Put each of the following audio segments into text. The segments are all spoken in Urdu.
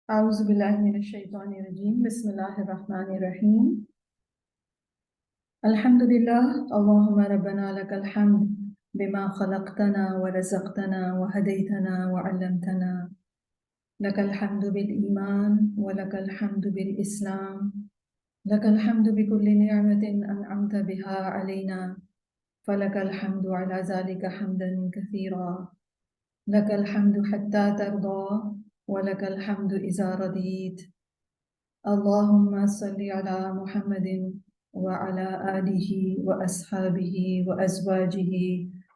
أعوذ بالله من الشيطان الرجيم بسم الله الرحمن الرحيم الحمد لله اللهم ربنا لك الحمد بما خلقتنا ورزقتنا وهديتنا وعلمتنا لك الحمد بالإيمان ولك الحمد بالإسلام لك الحمد بكل نعمة أنعمت بها علينا فلك الحمد على ذلك حمدا كثيرا لك الحمد حتى ترضى ولك الحمد إذا رضيت اللهم صل على محمد وعلى آله وأصحابه وأزواجه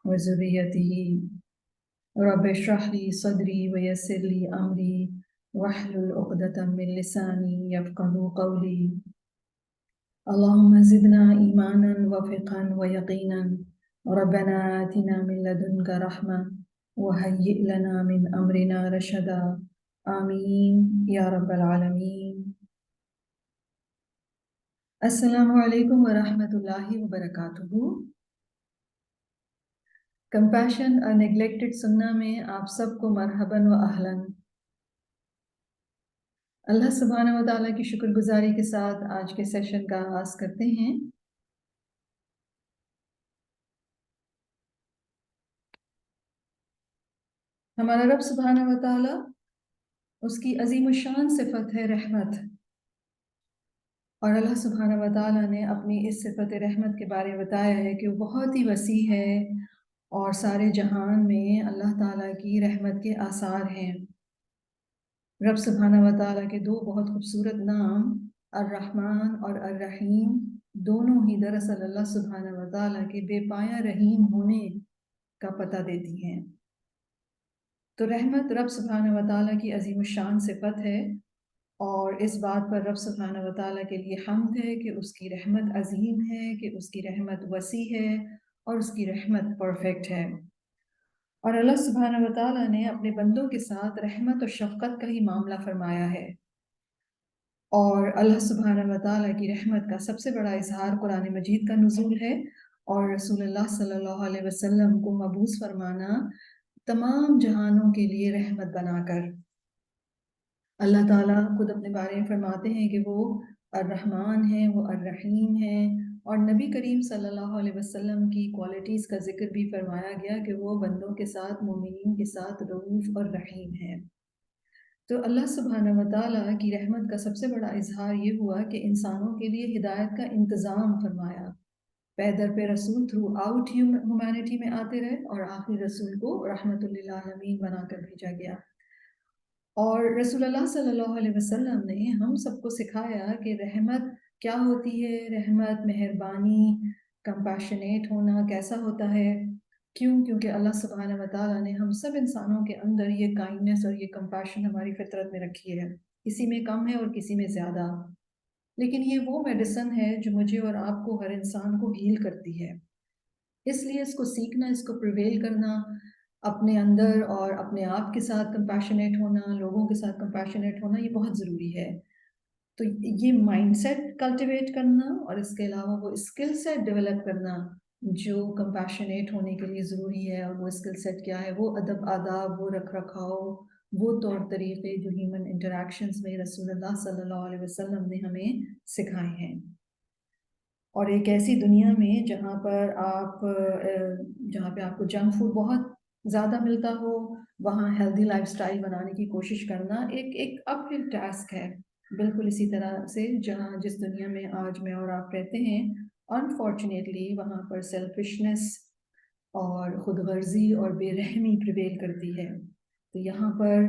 وذريته رب اشرح لي صدري ويسر لي أمري واحلل عقدة من لساني يفقه قولي اللهم زدنا إيمانا وفقا ويقينا ربنا آتنا من لدنك رحمة وهيئ لنا من أمرنا رشدا آمين يا رب العالمين. السلام علیکم ورحمۃ اللہ وبرکاتہ. کمپیشن اور نیگلیکٹڈ سننا میں آپ سب کو مرحباً و اہلاً. اللہ سبحانہ و تعالیٰ کی شکر گزاری کے ساتھ آج کے سیشن کا آغاز کرتے ہیں. ہمارا رب سبحانہ و تعالیٰ اس کی عظیم الشان صفت ہے رحمت، اور اللہ سبحانہ و تعالیٰ نے اپنی اس صفت رحمت کے بارے میں بتایا ہے کہ وہ بہت ہی وسیع ہے اور سارے جہان میں اللہ تعالیٰ کی رحمت کے آثار ہیں. رب سبحانہ و تعالیٰ کے دو بہت خوبصورت نام الرحمن اور الرحیم دونوں ہی دراصل اللہ سبحانہ و تعالیٰ کے بے پایہ رحیم ہونے کا پتہ دیتی ہیں. تو رحمت رب سبحانہ و تعالیٰ کی عظیم الشان صفت ہے، اور اس بات پر رب سبحانہ و تعالیٰ کے لیے حمد ہے کہ اس کی رحمت عظیم ہے، کہ اس کی رحمت وسیع ہے اور اس کی رحمت پرفیکٹ ہے. اور اللہ سبحانہ و تعالیٰ نے اپنے بندوں کے ساتھ رحمت اور شفقت کا ہی معاملہ فرمایا ہے. اور اللہ سبحانہ و تعالیٰ کی رحمت کا سب سے بڑا اظہار قرآن مجید کا نزول ہے، اور رسول اللہ صلی اللہ علیہ وسلم کو مبعوث فرمانا تمام جہانوں کے لیے رحمت بنا کر. اللہ تعالیٰ خود اپنے بارے میں فرماتے ہیں کہ وہ الرحمن ہیں، وہ الرحیم ہیں، اور نبی کریم صلی اللہ علیہ وسلم کی کوالٹیز کا ذکر بھی فرمایا گیا کہ وہ بندوں کے ساتھ، مومنین کے ساتھ رؤوف اور رحیم ہیں. تو اللہ سبحانہ و تعالیٰ کی رحمت کا سب سے بڑا اظہار یہ ہوا کہ انسانوں کے لیے ہدایت کا انتظام فرمایا. پے در پہ رسول تھرو آؤٹ ہیومینٹی میں آتے رہے، اور آخری رسول کو رحمت للعالمین بنا کر بھیجا گیا. اور رسول اللہ صلی اللہ علیہ وسلم نے ہم سب کو سکھایا کہ رحمت کیا ہوتی ہے، رحمت، مہربانی، کمپیشنیٹ ہونا کیسا ہوتا ہے. کیونکہ اللہ سبحانہ و تعالیٰ نے ہم سب انسانوں کے اندر یہ کائنڈنس اور یہ کمپیشن ہماری فطرت میں رکھی ہے. کسی میں کم ہے اور کسی میں زیادہ، لیکن یہ وہ میڈیسن ہے جو مجھے اور آپ کو، ہر انسان کو ہیل کرتی ہے. اس لیے اس کو سیکھنا، اس کو پریویل کرنا، اپنے اندر اور اپنے آپ کے ساتھ کمپیشنیٹ ہونا، لوگوں کے ساتھ کمپیشنیٹ ہونا، یہ بہت ضروری ہے. تو یہ مائنڈ سیٹ کلٹیویٹ کرنا اور اس کے علاوہ وہ اسکل سیٹ ڈیولپ کرنا جو کمپیشنیٹ ہونے کے لیے ضروری ہے. اور وہ اسکل سیٹ کیا ہے؟ وہ ادب، آداب، وہ رکھ رکھاؤ، وہ طور طریقے جو ہیومن انٹریکشنز میں رسول اللہ صلی اللہ علیہ وسلم نے ہمیں سکھائے ہیں. اور ایک ایسی دنیا میں جہاں پہ آپ کو جنک فوڈ بہت زیادہ ملتا ہو، وہاں ہیلدی لائف سٹائل بنانے کی کوشش کرنا ایک اپ ہل ٹاسک ہے. بالکل اسی طرح سے جس دنیا میں آج میں اور آپ رہتے ہیں، انفارچونیٹلی وہاں پر سیلفشنس اور خود غرضی اور بے رحمی پریویل کرتی ہے. تو یہاں پر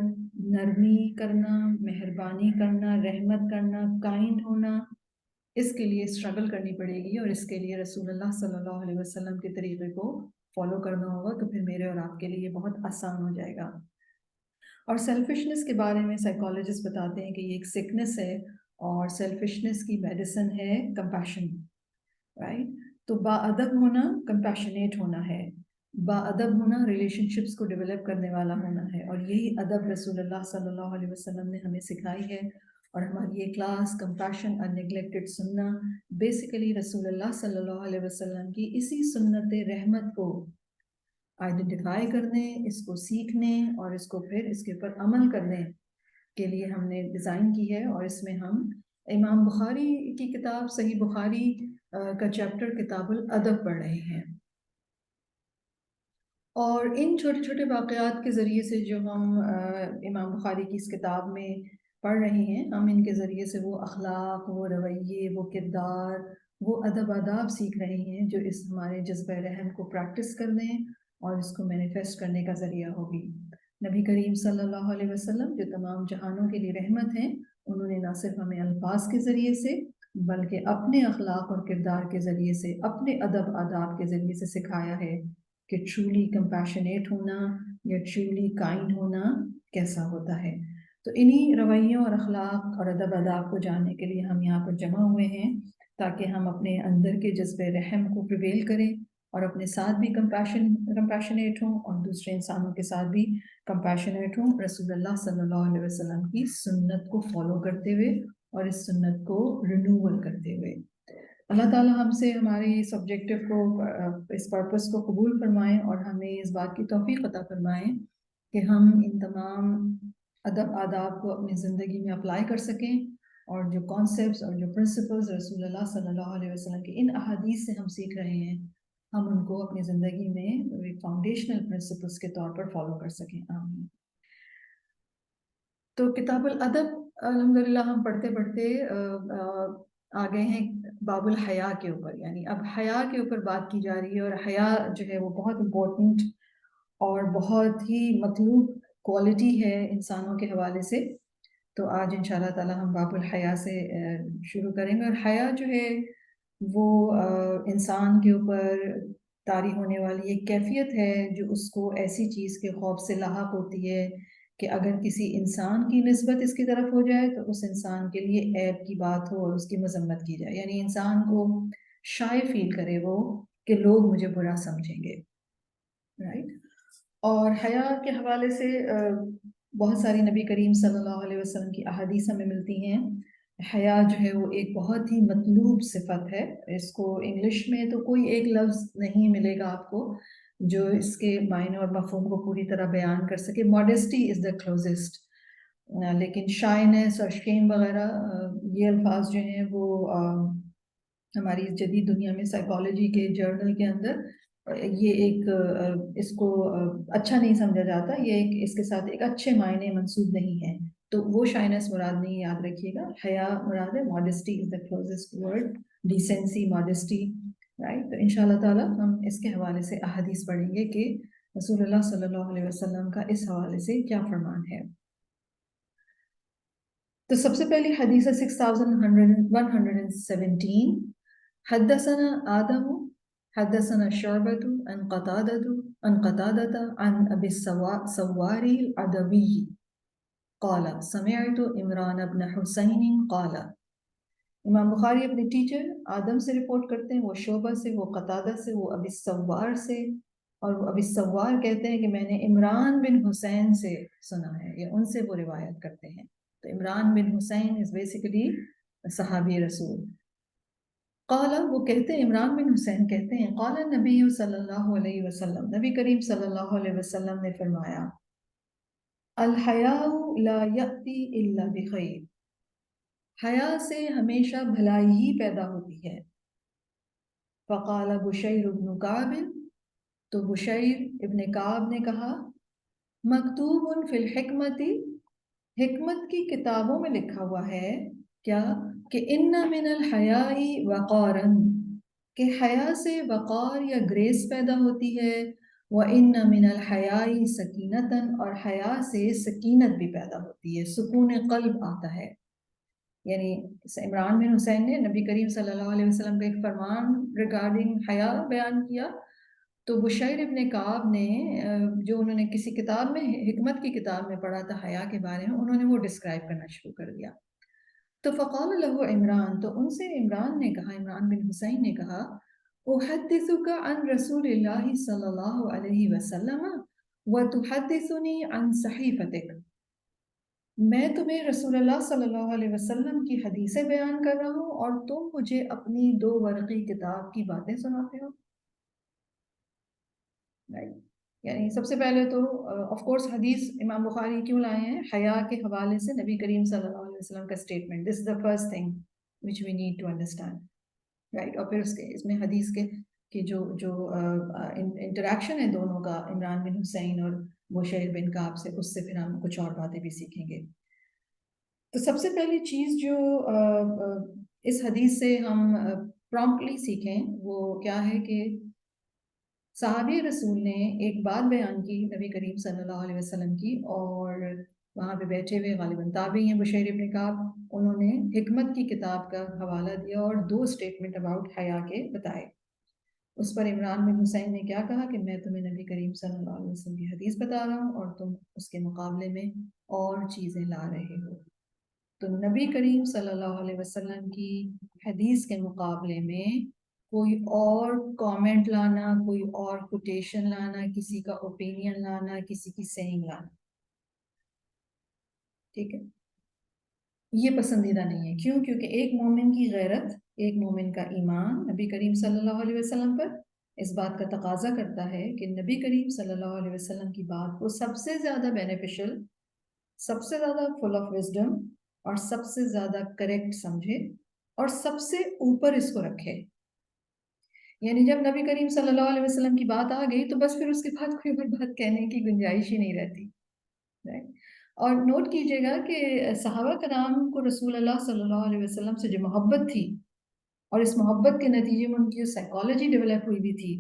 نرمی کرنا، مہربانی کرنا، رحمت کرنا، کائنڈ ہونا، اس کے لیے اسٹرگل کرنی پڑے گی، اور اس کے لیے رسول اللہ صلی اللہ علیہ وسلم کے طریقے کو فالو کرنا ہوگا. تو پھر میرے اور آپ کے لیے بہت آسان ہو جائے گا. اور سیلفشنس کے بارے میں سائیکالوجسٹ بتاتے ہیں کہ یہ ایک سکنس ہے، اور سیلفشنس کی میڈیسن ہے کمپیشن، رائٹ. تو با ادب ہونا کمپیشنیٹ ہونا ہے، با ادب ہونا ریلیشن شپس کو ڈیولپ کرنے والا ہونا ہے. اور یہی ادب رسول اللہ صلی اللہ علیہ وسلم نے ہمیں سکھائی ہے. اور ہماری یہ کلاس کمپیشن اور نیگلیکٹڈ سننا بیسیکلی رسول اللہ صلی اللہ علیہ وسلم کی اسی سنت رحمت کو آئیڈینٹیفائی کرنے، اس کو سیکھنے، اور اس کو پھر اس کے اوپر عمل کرنے کے لیے ہم نے ڈیزائن کی ہے، اور اس میں ہم امام بخاری کی کتاب صحیح بخاری کا چیپٹر کتاب الادب پڑھ رہے ہیں، اور ان چھوٹے چھوٹے واقعات کے ذریعے سے جو ہم امام بخاری کی اس کتاب میں پڑھ رہے ہیں، ہم ان کے ذریعے سے وہ اخلاق، وہ رویے، وہ کردار، وہ ادب آداب سیکھ رہے ہیں جو اس ہمارے جذبہ رحم کو پریکٹس کرنے اور اس کو مینیفیسٹ کرنے کا ذریعہ ہوگی۔ نبی کریم صلی اللہ علیہ وسلم جو تمام جہانوں کے لیے رحمت ہیں، انہوں نے نہ صرف ہمیں الفاظ کے ذریعے سے بلکہ اپنے اخلاق اور کردار کے ذریعے سے، اپنے ادب آداب کے ذریعے سے سکھایا ہے کہ ٹرولی کمپیشنیٹ ہونا یا ٹرولی کائنڈ ہونا کیسا ہوتا ہے۔ تو انہی رویوں اور اخلاق اور ادب آداب کو جاننے کے لیے ہم یہاں پر جمع ہوئے ہیں، تاکہ ہم اپنے اندر کے جذبہ رحم کو پریویل کریں اور اپنے ساتھ بھی کمپیشنیٹ ہوں اور دوسرے انسانوں کے ساتھ بھی کمپیشنیٹ ہوں، رسول اللہ صلی اللہ علیہ وسلم کی سنت کو فالو کرتے ہوئے اور اس سنت کو رینیول کرتے ہوئے۔ اللہ تعالیٰ ہم سے ہمارے اس آبجیکٹو کو، اس پرپس کو قبول فرمائیں اور ہمیں اس بات کی توفیق عطا فرمائیں کہ ہم ان تمام ادب آداب کو اپنی زندگی میں اپلائی کر سکیں، اور جو کانسیپٹس اور جو پرنسپلز رسول اللہ صلی اللہ علیہ وسلم کی ان احادیث سے ہم سیکھ رہے ہیں، ہم ان کو اپنی زندگی میں فاؤنڈیشنل پرنسپلز کے طور پر فالو کر سکیں۔ آمین۔ تو کتاب الادب الحمدللہ ہم پڑھتے پڑھتے آ گئے ہیں باب الحیا کے اوپر، یعنی اب حیا کے اوپر بات کی جا رہی ہے، اور حیا جو ہے وہ بہت امپورٹنٹ اور بہت ہی مطلوب کوالٹی ہے انسانوں کے حوالے سے۔ تو آج انشاءاللہ تعالی ہم باب الحیا سے شروع کریں گے، اور حیا جو ہے وہ انسان کے اوپر طاری ہونے والی ایک کیفیت ہے جو اس کو ایسی چیز کے خوف سے لاحق ہوتی ہے کہ اگر کسی انسان کی نسبت اس کی طرف ہو جائے تو اس انسان کے لیے عیب کی بات ہو اور اس کی مذمت کی جائے، یعنی انسان کو شائع فیل کرے وہ کہ لوگ مجھے برا سمجھیں گے، رائٹ۔ اور حیا کے حوالے سے بہت ساری نبی کریم صلی اللہ علیہ وسلم کی احادیث ہمیں ملتی ہیں۔ حیا جو ہے وہ ایک بہت ہی مطلوب صفت ہے، اس کو انگلش میں تو کوئی ایک لفظ نہیں ملے گا آپ کو جو اس کے معنی اور مفہوم کو پوری طرح بیان کر سکے۔ ماڈesty از دا کلوزسٹ، لیکن شائنس اور شیم وغیرہ یہ الفاظ جو ہیں وہ ہماری جدید دنیا میں سائیکالوجی کے جرنل کے اندر یہ ایک اس کو اچھا نہیں سمجھا جاتا، یہ ایک اس کے ساتھ ایک اچھے معنی منسوب نہیں ہے، تو وہ شائنس مراد نہیں، یاد رکھیے گا۔ حیا مراد ہے، modesty is the closest word, decency, modesty, right. تو انشاءاللہ تعالی ہم اس کے حوالے سے احادیث پڑھیں گے کہ رسول اللہ صلی اللہ علیہ وسلم کا اس حوالے سے کیا فرمان ہے۔ تو سب سے پہلی حدیث 6117، حدثنا آدم حدثنا شعبة عن قتادة عن أبي السواري العدوي قال سمعت عمران بن حسین قال۔ امام بخاری اپنے ٹیچر آدم سے رپورٹ کرتے ہیں، وہ شعبہ سے، وہ قتادہ سے، وہ ابی السوار سے، اور وہ ابی السوار کہتے ہیں کہ میں نے عمران بن حسین سے سنا ہے، یا ان سے وہ روایت کرتے ہیں۔ تو عمران بن حسین از بیسیکلی صحابی رسول۔ قال، وہ کہتے ہیں، عمران بن حسین کہتے ہیں، قال نبی صلی اللہ علیہ وسلم، نبی کریم صلی اللہ علیہ وسلم نے فرمایا، الحیاء لا یأتی الا بخیر، حیا سے ہمیشہ بھلائی ہی پیدا ہوتی ہے۔ فقال بشیر بن کعب، تو بشیر ابن کعب نے کہا، مکتوب فی الحکمت، حکمت کی کتابوں میں لکھا ہوا ہے کیا کہ ان من الحیاء وقارا، کہ حیا سے وقار یا گریس پیدا ہوتی ہے، وَإِنَّ مِنَ الْحَيَاءِ سَكِينَةً، اور حیا سے سکینت بھی پیدا ہوتی ہے، سکون قلب آتا ہے۔ یعنی عمران بن حسین نے نبی کریم صلی اللہ علیہ وسلم کا ایک فرمان ریگارڈنگ حیا بیان کیا، تو بشیر ابن کعب نے جو انہوں نے کسی کتاب میں، حکمت کی کتاب میں پڑھا تھا حیا کے بارے میں، انہوں نے وہ ڈسکرائب کرنا شروع کر دیا۔ تو فقال له عمران، تو ان سے عمران نے کہا، عمران بن حسین نے کہا، احدثک عن رسول اللہ صلی اللہ علیہ وسلم وتحدثنی عن صحیفتک، میں تمہیں رسول اللہ صلی اللہ علیہ وسلم کی حدیثیں بیان کر رہا ہوں اور تم مجھے اپنی 2 ورقی کتاب کی باتیں سناتے ہو۔ یعنی سب سے پہلے تو آف کورس حدیث امام بخاری کیوں لائے ہیں؟ حیا کے حوالے سے نبی کریم صلی اللہ علیہ وسلم کا statement, this is the first thing which we need to understand, right? اور پھر اس میں حدیث کے جو انٹریکشن ہے دونوں کا، عمران بن حسین اور بشیر بن کعب سے، اس سے پھر ہم کچھ اور باتیں بھی سیکھیں گے۔ تو سب سے پہلی چیز جو اس حدیث سے ہم پرومپٹلی سیکھیں وہ کیا ہے کہ صحابی رسول نے ایک بات بیان کی نبی کریم صلی اللہ علیہ وسلم کی، اور وہاں پہ بیٹھے ہوئے غالباً تابعی ہیں بشیر ابن کعب، انہوں نے حکمت کی کتاب کا حوالہ دیا اور 2 اسٹیٹمنٹ اباؤٹ حیا کے بتائے۔ اس پر عمران بن حسین نے کیا کہا کہ میں تمہیں نبی کریم صلی اللہ علیہ وسلم کی حدیث بتا رہا ہوں اور تم اس کے مقابلے میں اور چیزیں لا رہے ہو۔ تو نبی کریم صلی اللہ علیہ وسلم کی حدیث کے مقابلے میں کوئی اور کامنٹ لانا، کوئی اور کوٹیشن لانا، کسی کا اوپینین لانا، کسی کی سینگ لانا، ٹھیک ہے، یہ پسندیدہ نہیں ہے۔ کیوں؟ کیونکہ ایک مومن کی غیرت، ایک مومن کا ایمان نبی کریم صلی اللہ علیہ وسلم پر اس بات کا تقاضا کرتا ہے کہ نبی کریم صلی اللہ علیہ وسلم کی بات کو سب سے زیادہ بینیفیشل، سب سے زیادہ فل آف وزڈم اور سب سے زیادہ کریکٹ سمجھے اور سب سے اوپر اس کو رکھے۔ یعنی جب نبی کریم صلی اللہ علیہ وسلم کی بات آ گئی تو بس پھر اس کے بعد کوئی اور بات کہنے کی گنجائش ہی نہیں رہتی، اور نوٹ کیجئے گا کہ صحابہ کرام کو رسول اللہ صلی اللہ علیہ وسلم سے جو محبت تھی، اور اس محبت کے نتیجے میں ان کی جو سائیکالوجی ڈیولپ ہوئی بھی تھی،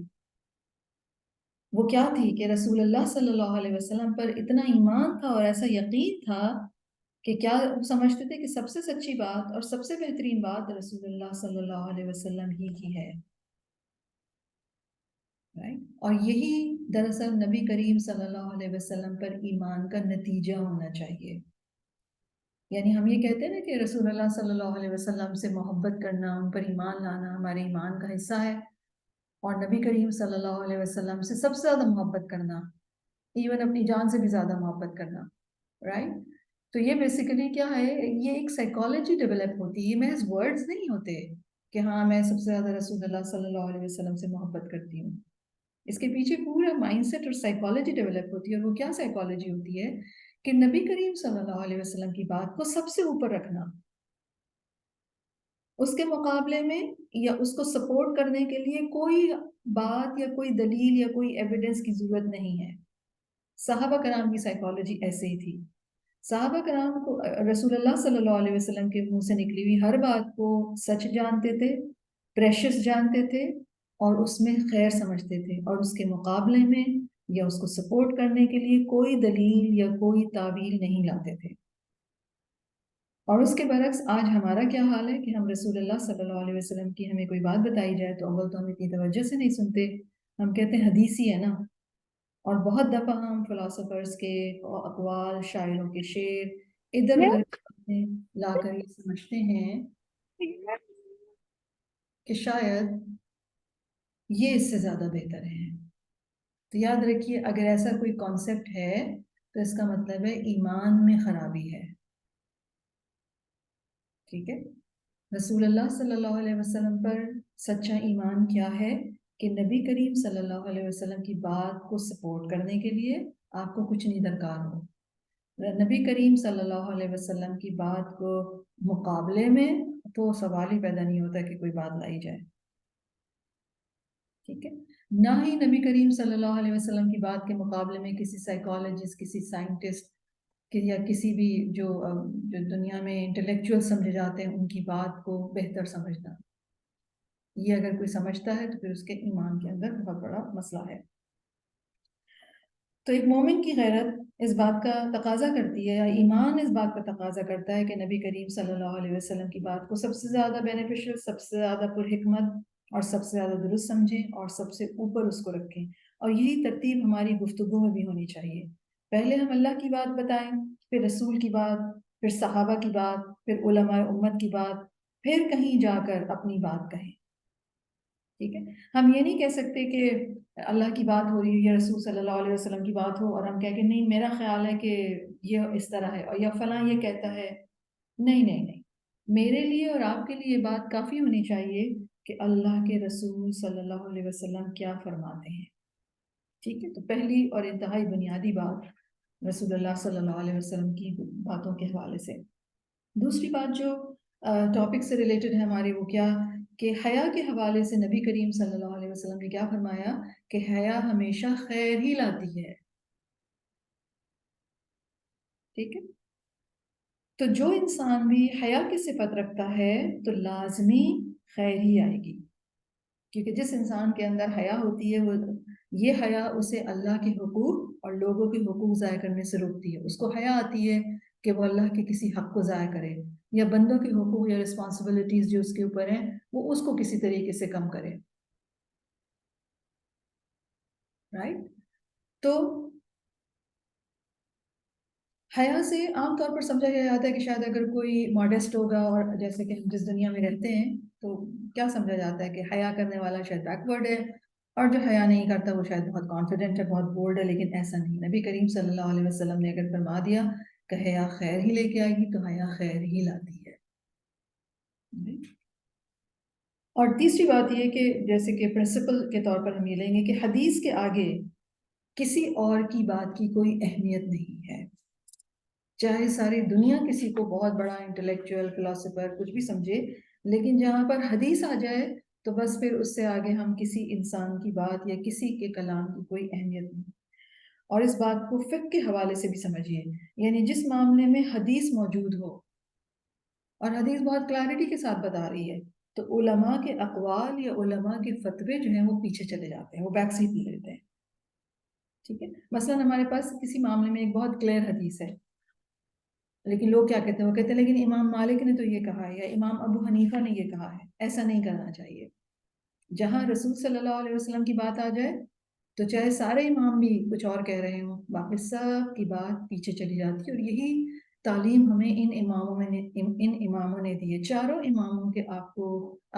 وہ کیا تھی کہ رسول اللہ صلی اللہ علیہ وسلم پر اتنا ایمان تھا اور ایسا یقین تھا کہ کیا سمجھتے تھے کہ سب سے سچی بات اور سب سے بہترین بات رسول اللہ صلی اللہ علیہ وسلم ہی کی ہے، اور یہی دراصل نبی کریم صلی اللہ علیہ وسلم پر ایمان کا نتیجہ ہونا چاہیے۔ یعنی ہم یہ کہتے ہیں نا کہ رسول اللہ صلی اللہ علیہ وسلم سے محبت کرنا، ان پر ایمان لانا ہمارے ایمان کا حصہ ہے، اور نبی کریم صلی اللہ علیہ وسلم سے سب سے زیادہ محبت کرنا، ایون اپنی جان سے بھی زیادہ محبت کرنا، رائٹ؟ تو یہ بیسیکلی کیا ہے، یہ ایک سائیکالوجی ڈیولپ ہوتی ہے، یہ محض ورڈز نہیں ہوتے کہ ہاں میں سب سے زیادہ رسول اللہ صلی اللہ علیہ وسلم سے محبت کرتی ہوں۔ اس کے پیچھے پورا مائنڈ سیٹ اور سائیکالوجی ڈیولپ ہوتی ہے، اور وہ کیا سائیکالوجی ہوتی ہے کہ نبی کریم صلی اللہ علیہ وسلم کی بات کو سب سے اوپر رکھنا، اس کے مقابلے میں یا اس کو سپورٹ کرنے کے لیے کوئی بات یا کوئی دلیل یا کوئی ایویڈنس کی ضرورت نہیں ہے۔ صحابہ کرام کی سائیکالوجی ایسے ہی تھی۔ صحابہ کرام کو رسول اللہ صلی اللہ علیہ وسلم کے منہ سے نکلی ہوئی ہر بات کو سچ جانتے تھے، پریشس جانتے تھے، اور اس میں خیر سمجھتے تھے، اور اس کے مقابلے میں یا اس کو سپورٹ کرنے کے لیے کوئی دلیل یا کوئی تعویل نہیں لاتے تھے۔ اور اس کے برعکس آج ہمارا کیا حال ہے کہ ہم رسول اللہ صلی اللہ علیہ وسلم کی ہمیں کوئی بات بتائی جائے تو اول تو ہم اتنی توجہ سے نہیں سنتے، ہم کہتے ہیں حدیثی ہے نا، اور بہت دفعہ ہم فلاسفرز کے اقوال، شاعروں کے شعر ادھر ادھر لا کر یہ سمجھتے ہیں کہ شاید یہ اس سے زیادہ بہتر ہے۔ تو یاد رکھیے اگر ایسا کوئی کانسیپٹ ہے تو اس کا مطلب ہے ایمان میں خرابی ہے، ٹھیک ہے؟ رسول اللہ صلی اللہ علیہ وسلم پر سچا ایمان کیا ہے کہ نبی کریم صلی اللہ علیہ وسلم کی بات کو سپورٹ کرنے کے لیے آپ کو کچھ نہیں درکار ہو، نبی کریم صلی اللہ علیہ وسلم کی بات کو مقابلے میں تو سوال ہی پیدا نہیں ہوتا کہ کوئی بات لائی جائے، ٹھیک ہے؟ نہ ہی نبی کریم صلی اللہ علیہ وسلم کی بات کے مقابلے میں کسی سائیکالوجسٹ، کسی سائنٹسٹ یا کسی بھی جو دنیا میں انٹلیکچوئل سمجھے جاتے ہیں ان کی بات کو بہتر سمجھنا، یہ اگر کوئی سمجھتا ہے تو پھر اس کے ایمان کے اندر بہت بڑا مسئلہ ہے۔ تو ایک مومن کی غیرت اس بات کا تقاضا کرتی ہے، یا ایمان اس بات کا تقاضا کرتا ہے کہ نبی کریم صلی اللہ علیہ وسلم کی بات کو سب سے زیادہ بینیفیشل، سب سے زیادہ پرحکمت اور سب سے زیادہ درست سمجھیں اور سب سے اوپر اس کو رکھیں، اور یہی ترتیب ہماری گفتگو میں بھی ہونی چاہیے۔ پہلے ہم اللہ کی بات بتائیں، پھر رسول کی بات، پھر صحابہ کی بات، پھر علماء امت کی بات، پھر کہیں جا کر اپنی بات کہیں، ٹھیک ہے؟ ہم یہ نہیں کہہ سکتے کہ اللہ کی بات ہو رہی ہے یا رسول صلی اللہ علیہ وسلم کی بات ہو اور ہم کہیں کہ نہیں میرا خیال ہے کہ یہ اس طرح ہے، اور یا فلاں یہ کہتا ہے، نہیں نہیں نہیں، میرے لیے اور آپ کے لیے بات کافی ہونی چاہیے کہ اللہ کے رسول صلی اللہ علیہ وسلم کیا فرماتے ہیں، ٹھیک ہے، تو پہلی اور انتہائی بنیادی بات رسول اللہ صلی اللہ علیہ وسلم کی باتوں کے حوالے سے۔ دوسری بات جو ٹاپک سے ریلیٹڈ ہے ہماری، وہ کیا کہ حیا کے حوالے سے نبی کریم صلی اللہ علیہ وسلم نے کیا فرمایا کہ حیا ہمیشہ خیر ہی لاتی ہے۔ ٹھیک ہے، تو جو انسان بھی حیا کی صفت رکھتا ہے تو لازمی خیر ہی آئے گی، کیونکہ جس انسان کے اندر حیا ہوتی ہے وہ یہ حیا اسے اللہ کے حقوق اور لوگوں کے حقوق ضائع کرنے سے روکتی ہے۔ اس کو حیا آتی ہے کہ وہ اللہ کے کسی حق کو ضائع کرے یا بندوں کے حقوق یا رسپانسبلٹیز جو اس کے اوپر ہیں وہ اس کو کسی طریقے سے کم کرے، رائٹ؟ تو حیا سے عام طور پر سمجھا یہ جاتا ہے کہ شاید اگر کوئی ماڈسٹ ہوگا، اور جیسے کہ ہم جس دنیا میں رہتے ہیں تو کیا سمجھا جاتا ہے کہ حیا کرنے والا شاید بیکورڈ ہے، اور جو حیا نہیں کرتا وہ شاید بہت کانفیڈنٹ ہے، بہت بولڈ ہے۔ لیکن ایسا نہیں، نبی کریم صلی اللہ علیہ وسلم نے اگر فرما دیا کہ حیا خیر ہی لے کے آئے گی تو حیا خیر ہی لاتی ہے۔ اور تیسری بات یہ کہ جیسے کہ پرنسپل کے طور پر ہم یہ لیں گے کہ حدیث کے آگے کسی اور کی بات کی کوئی اہمیت نہیں ہے، چاہے ساری دنیا کسی کو بہت بڑا انٹلیکچوئل فلاسفر کچھ بھی سمجھے، لیکن جہاں پر حدیث آ جائے تو بس پھر اس سے آگے ہم کسی انسان کی بات یا کسی کے کلام کی کوئی اہمیت نہیں۔ اور اس بات کو فقہ کے حوالے سے بھی سمجھیے، یعنی جس معاملے میں حدیث موجود ہو اور حدیث بہت کلیئرٹی کے ساتھ بتا رہی ہے تو علماء کے اقوال یا علماء کے فتوے جو ہیں وہ پیچھے چلے جاتے ہیں، وہ بیک سیٹ لے لیتے ہیں۔ ٹھیک ہے، مثلا ہمارے پاس کسی معاملے میں ایک بہت کلیئر حدیث ہے، لیکن لوگ کیا کہتے ہیں، وہ کہتے ہیں لیکن امام مالک نے تو یہ کہا ہے یا امام ابو حنیفہ نے یہ کہا ہے، ایسا نہیں کرنا چاہیے۔ جہاں رسول صلی اللہ علیہ وسلم کی بات آ جائے تو چاہے سارے امام بھی کچھ اور کہہ رہے ہوں، باقی سب کی بات پیچھے چلی جاتی ہے۔ اور یہی تعلیم ہمیں ان اماموں نے دی ہے۔ چاروں اماموں کے آپ کو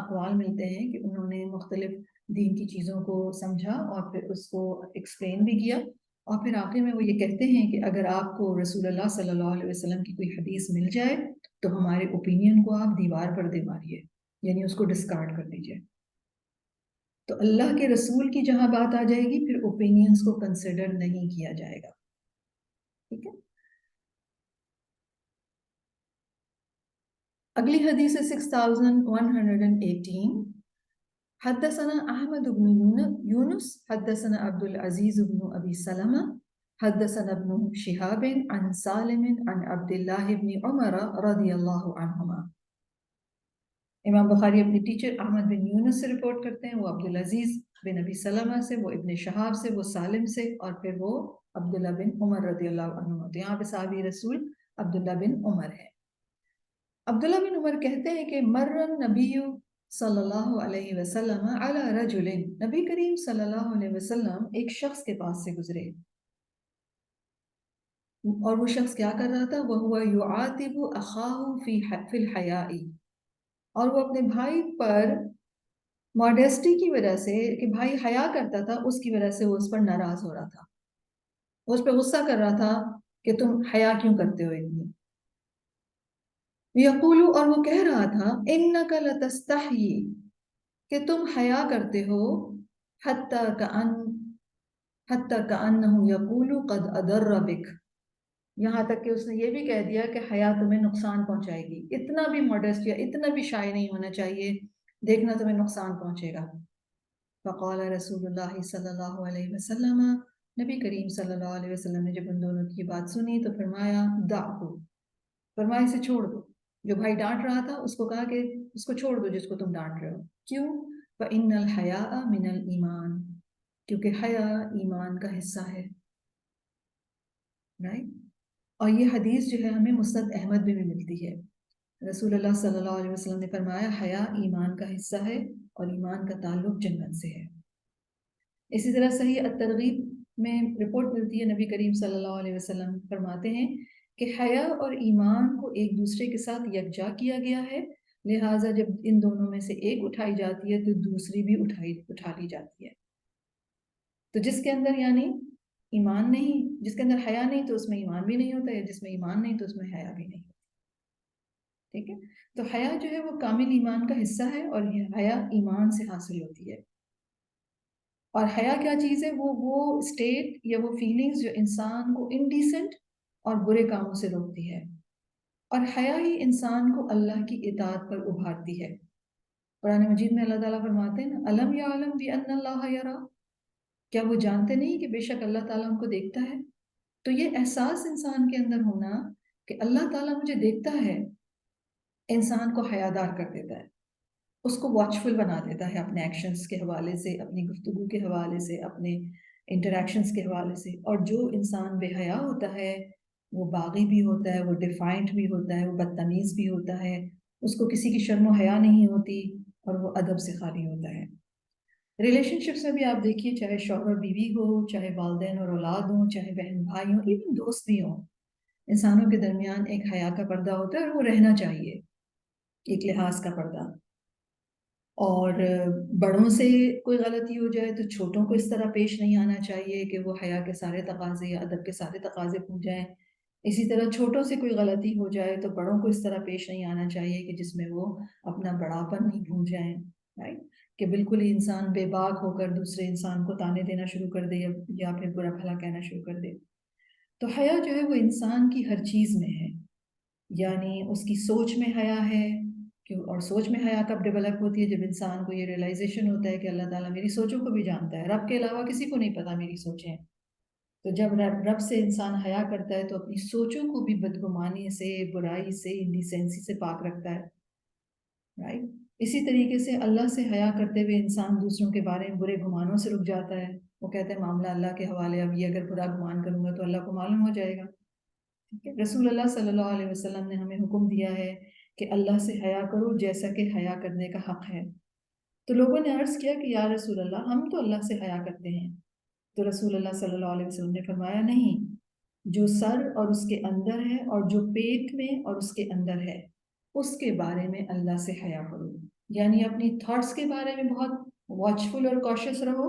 اقوال ملتے ہیں کہ انہوں نے مختلف دین کی چیزوں کو سمجھا اور پھر اس کو ایکسپلین بھی کیا، اور پھر آخر میں وہ یہ کہتے ہیں کہ اگر آپ کو رسول اللہ صلی اللہ علیہ وسلم کی کوئی حدیث مل جائے تو ہمارے اوپینین کو آپ دیوار پر دے ماریے، یعنی اس کو ڈسکارڈ کر دیجئے۔ تو اللہ کے رسول کی جہاں بات آ جائے گی پھر اوپینینز کو کنسیڈر نہیں کیا جائے گا۔ ٹھیک ہے، اگلی حدیث ہے 6118۔ حدثنا احمد بن یونس حدثنا عبد العزیز بن ابی سلمہ حدثنا ابن شہاب عن سالم عن عبد اللہ بن عمر رضی اللہ عنہما۔ امام بخاری اپنی ٹیچر احمد بن یونس سے رپورٹ کرتے ہیں، وہ عبدالعزیز بن ابی سلمہ سے، وہ ابن شہاب سے، وہ سالم سے، اور پھر وہ عبداللہ بن عمر رضی اللہ عنہ۔ تو یہاں پہ صحابی رسول عبداللہ بن عمر ہے۔ عبداللہ بن عمر کہتے ہیں کہ مر النبی صلی اللہ علیہ وسلم علی رجل، نبی کریم صلی اللہ علیہ وسلم ایک شخص کے پاس سے گزرے، اور وہ شخص کیا کر رہا تھا، وَهُوَ يُعَاتِبُ أَخَاهُ فِي الْحَيَاءِ، اور وہ اپنے بھائی پر ماڈیسٹی کی وجہ سے کہ بھائی حیا کرتا تھا اس کی وجہ سے وہ اس پر ناراض ہو رہا تھا، وہ اس پہ غصہ کر رہا تھا کہ تم حیا کیوں کرتے ہو اتنی۔ یقول، اور وہ کہہ رہا تھا، انک لتستحیی، کہ تم حیا کرتے ہو، حتی کأنہ یقول قد اضر بک، یہاں تک کہ اس نے یہ بھی کہہ دیا کہ حیا تمہیں نقصان پہنچائے گی، اتنا بھی ماڈیسٹ یا اتنا بھی شائع نہیں ہونا چاہیے، دیکھنا تمہیں نقصان پہنچے گا۔ فقال رسول اللہ صلی اللہ علیہ وسلم، نبی کریم صلی اللہ علیہ وسلم نے جب ان دونوں کی بات سنی تو فرمایا دعہو، فرمایا اسے چھوڑ دو۔ جو بھائی ڈانٹ رہا تھا اس کو کہا کہ اس کو چھوڑ دو جس کو تم ڈانٹ رہے ہو، کیوں؟ فإن الحیاء من الایمان، کیونکہ حیا ایمان کا حصہ ہے، رائٹ؟ اور یہ حدیث جو ہے ہمیں مسند احمد میں بھی ملتی ہے۔ رسول اللہ صلی اللہ علیہ وسلم نے فرمایا حیا ایمان کا حصہ ہے اور ایمان کا تعلق جنت سے ہے۔ اسی طرح صحیح الترغیب میں رپورٹ ملتی ہے، نبی کریم صلی اللہ علیہ وسلم فرماتے ہیں کہ حیا اور ایمان کو ایک دوسرے کے ساتھ یکجا کیا گیا ہے، لہٰذا جب ان دونوں میں سے ایک اٹھائی جاتی ہے تو دوسری بھی اٹھا لی جاتی ہے۔ تو جس کے اندر یعنی ایمان نہیں، جس کے اندر حیا نہیں تو اس میں ایمان بھی نہیں ہوتا، یا جس میں ایمان نہیں تو اس میں حیا بھی نہیں ہوتا۔ ٹھیک ہے، تو حیا جو ہے وہ کامل ایمان کا حصہ ہے، اور یہ حیا ایمان سے حاصل ہوتی ہے۔ اور حیا کیا چیز ہے؟ وہ اسٹیٹ یا وہ فیلنگز جو انسان کو انڈیسنٹ اور برے کاموں سے روکتی ہے، اور حیا ہی انسان کو اللہ کی اطاعت پر ابھارتی ہے۔ قرآن مجید میں اللہ تعالیٰ فرماتے ہیں نا، الم یعلم بان اللہ یرا، کیا وہ جانتے نہیں کہ بے شک اللہ تعالیٰ ان کو دیکھتا ہے؟ تو یہ احساس انسان کے اندر ہونا کہ اللہ تعالیٰ مجھے دیکھتا ہے، انسان کو حیادار کر دیتا ہے، اس کو واچفل بنا دیتا ہے اپنے ایکشنز کے حوالے سے، اپنی گفتگو کے حوالے سے، اپنے انٹریکشنز کے حوالے سے۔ اور جو انسان بے حیا ہوتا ہے وہ باغی بھی ہوتا ہے، وہ ڈیفائنٹ بھی ہوتا ہے، وہ بدتمیز بھی ہوتا ہے، اس کو کسی کی شرم و حیا نہیں ہوتی، اور وہ ادب سے خالی ہوتا ہے۔ ریلیشن شپس میں بھی آپ دیکھیے، چاہے شوہر بیوی ہو، چاہے والدین اور اولاد ہوں، چاہے بہن بھائی ہوں، ایون دوست بھی ہوں، انسانوں کے درمیان ایک حیا کا پردہ ہوتا ہے، اور وہ رہنا چاہیے، ایک لحاظ کا پردہ۔ اور بڑوں سے کوئی غلطی ہو جائے تو چھوٹوں کو اس طرح پیش نہیں آنا چاہیے کہ وہ حیا کے سارے تقاضے یا ادب کے سارے تقاضے پوچھ جائیں۔ اسی طرح چھوٹوں سے کوئی غلطی ہو جائے تو بڑوں کو اس طرح پیش نہیں آنا چاہیے کہ جس میں وہ اپنا بڑاپن نہیں بھول جائیں، رائٹ؟ کہ بالکل ہی انسان بے باک ہو کر دوسرے انسان کو تانے دینا شروع کر دے یا پھر برا بھلا کہنا شروع کر دے۔ تو حیا جو ہے وہ انسان کی ہر چیز میں ہے، یعنی اس کی سوچ میں حیا ہے، اور سوچ میں حیا کب ڈیولپ ہوتی ہے؟ جب انسان کو یہ ریئلائزیشن ہوتا ہے کہ اللہ تعالیٰ میری سوچوں کو بھی جانتا ہے، رب کے علاوہ کسی کو نہیں پتا میری سوچیں۔ تو جب رب سے انسان حیا کرتا ہے تو اپنی سوچوں کو بھی بدگمانی سے، برائی سے، انڈیسینسی سے پاک رکھتا ہے، رائٹ؟ اسی طریقے سے اللہ سے حیا کرتے ہوئے انسان دوسروں کے بارے میں برے گمانوں سے رک جاتا ہے۔ وہ کہتے ہیں معاملہ اللہ کے حوالے، اب یہ اگر برا گمان کروں گا تو اللہ کو معلوم ہو جائے گا۔ رسول اللہ صلی اللہ علیہ وسلم نے ہمیں حکم دیا ہے کہ اللہ سے حیا کرو جیسا کہ حیا کرنے کا حق ہے۔ تو لوگوں نے عرض کیا کہ یا رسول اللہ، ہم تو اللہ سے حیا کرتے ہیں۔ تو رسول اللہ صلی اللہ علیہ وسلم نے فرمایا، نہیں، جو سر اور اس کے اندر ہے اور جو پیٹ میں اور اس کے اندر ہے، اس کے بارے میں اللہ سے حیا کرو۔ یعنی اپنی تھاٹس کے بارے میں بہت واچفل اور کوشس رہو،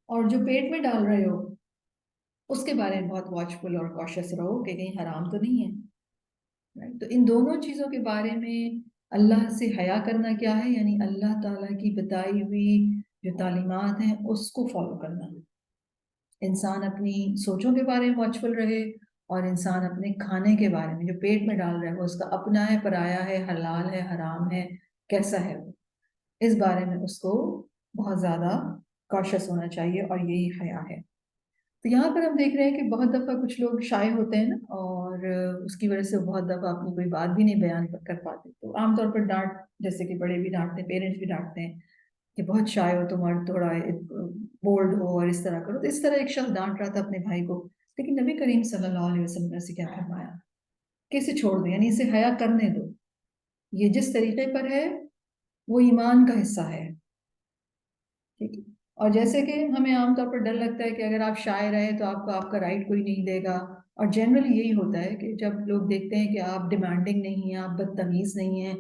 اور جو پیٹ میں ڈال رہے ہو اس کے بارے میں بہت واچفل اور کوشس رہو کہ کہیں حرام تو نہیں ہے۔ تو ان دونوں چیزوں کے بارے میں اللہ سے حیا کرنا کیا ہے؟ یعنی اللہ تعالیٰ کی بتائی ہوئی جو تعلیمات ہیں اس کو فالو کرنا۔ انسان اپنی سوچوں کے بارے میں واچفل رہے، اور انسان اپنے کھانے کے بارے میں جو پیٹ میں ڈال رہا ہے وہ اس کا اپنا ہے، پرایا ہے، حلال ہے، حرام ہے، کیسا ہے وہ، اس بارے میں اس کو بہت زیادہ کوشس ہونا چاہیے، اور یہی حیا ہے۔ تو یہاں پر ہم دیکھ رہے ہیں کہ بہت دفعہ کچھ لوگ شائع ہوتے ہیں نا، اور اس کی وجہ سے بہت دفعہ اپنی کوئی بات بھی نہیں بیان کر پاتے۔ تو عام طور پر ڈانٹ، جیسے کہ بڑے بھی ڈانٹتے ہیں، پیرنٹس بھی ڈانٹتے ہیں کہ بہت شائع ہو تم، اور تھوڑا بولڈ ہو، اور اس طرح کرو۔ تو اس طرح ایک شخص ڈانٹ رہا تھا اپنے بھائی کو، لیکن نبی کریم صلی اللہ علیہ وسلم نے اسے کیا فرمایا کہ اسے چھوڑ دو، یعنی اسے حیا کرنے دو، یہ جس طریقے پر ہے وہ ایمان کا حصہ ہے، ٹھیک ہے؟ اور جیسے کہ ہمیں عام طور پر ڈر لگتا ہے کہ اگر آپ شاعر رہے تو آپ کو آپ کا رائٹ کوئی نہیں دے گا، اور جنرلی یہی ہوتا ہے کہ جب لوگ دیکھتے ہیں کہ آپ ڈیمانڈنگ نہیں ہیں، آپ بدتمیز نہیں ہیں،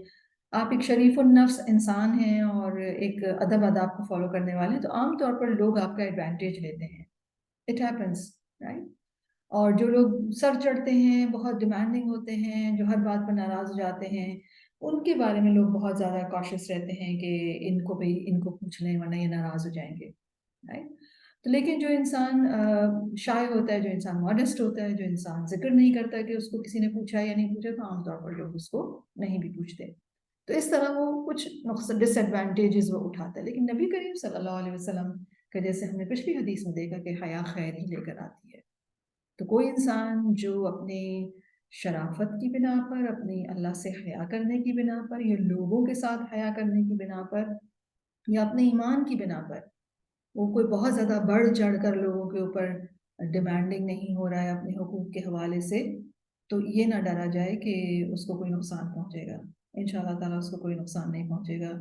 آپ ایک شریف النفس انسان ہیں اور ایک ادب آداب کو فالو کرنے والے ہیں، تو عام طور پر لوگ آپ کا ایڈوانٹیج لیتے ہیں۔ It happens, right? اور جو لوگ سر چڑھتے ہیں، بہت ڈیمانڈنگ ہوتے ہیں، جو ہر بات پر ناراض ہو جاتے ہیں، ان کے بارے میں لوگ بہت زیادہ کوشش رہتے ہیں کہ ان کو پوچھ لیں ورنہ یہ ناراض ہو جائیں گے، رائٹ؟ تو لیکن جو انسان شائع ہوتا ہے، جو انسان ماڈسٹ ہوتا ہے، جو انسان ذکر نہیں کرتا کہ اس کو کسی نے پوچھا یا نہیں پوچھا، تو عام طور پر لوگ اس کو نہیں بھی پوچھتے۔ تو اس طرح وہ کچھ ڈس ایڈوانٹیجز وہ اٹھاتا ہے۔ لیکن نبی کریم صلی اللہ علیہ وسلم کا، جیسے ہم نے پچھلی حدیث میں دیکھا کہ حیا خیر ہی لے کر آتی ہے۔ تو کوئی انسان جو اپنی شرافت کی بنا پر، اپنی اللہ سے حیا کرنے کی بنا پر، یا لوگوں کے ساتھ حیا کرنے کی بنا پر، یا اپنے ایمان کی بنا پر وہ کوئی بہت زیادہ بڑھ چڑھ کر لوگوں کے اوپر ڈیمانڈنگ نہیں ہو رہا ہے اپنے حقوق کے حوالے سے، تو یہ نہ ڈرا جائے کہ اس کو کوئی نقصان پہنچے گا۔ انشاءاللہ تعالیٰ اس کو کوئی نقصان نہیں پہنچے گا۔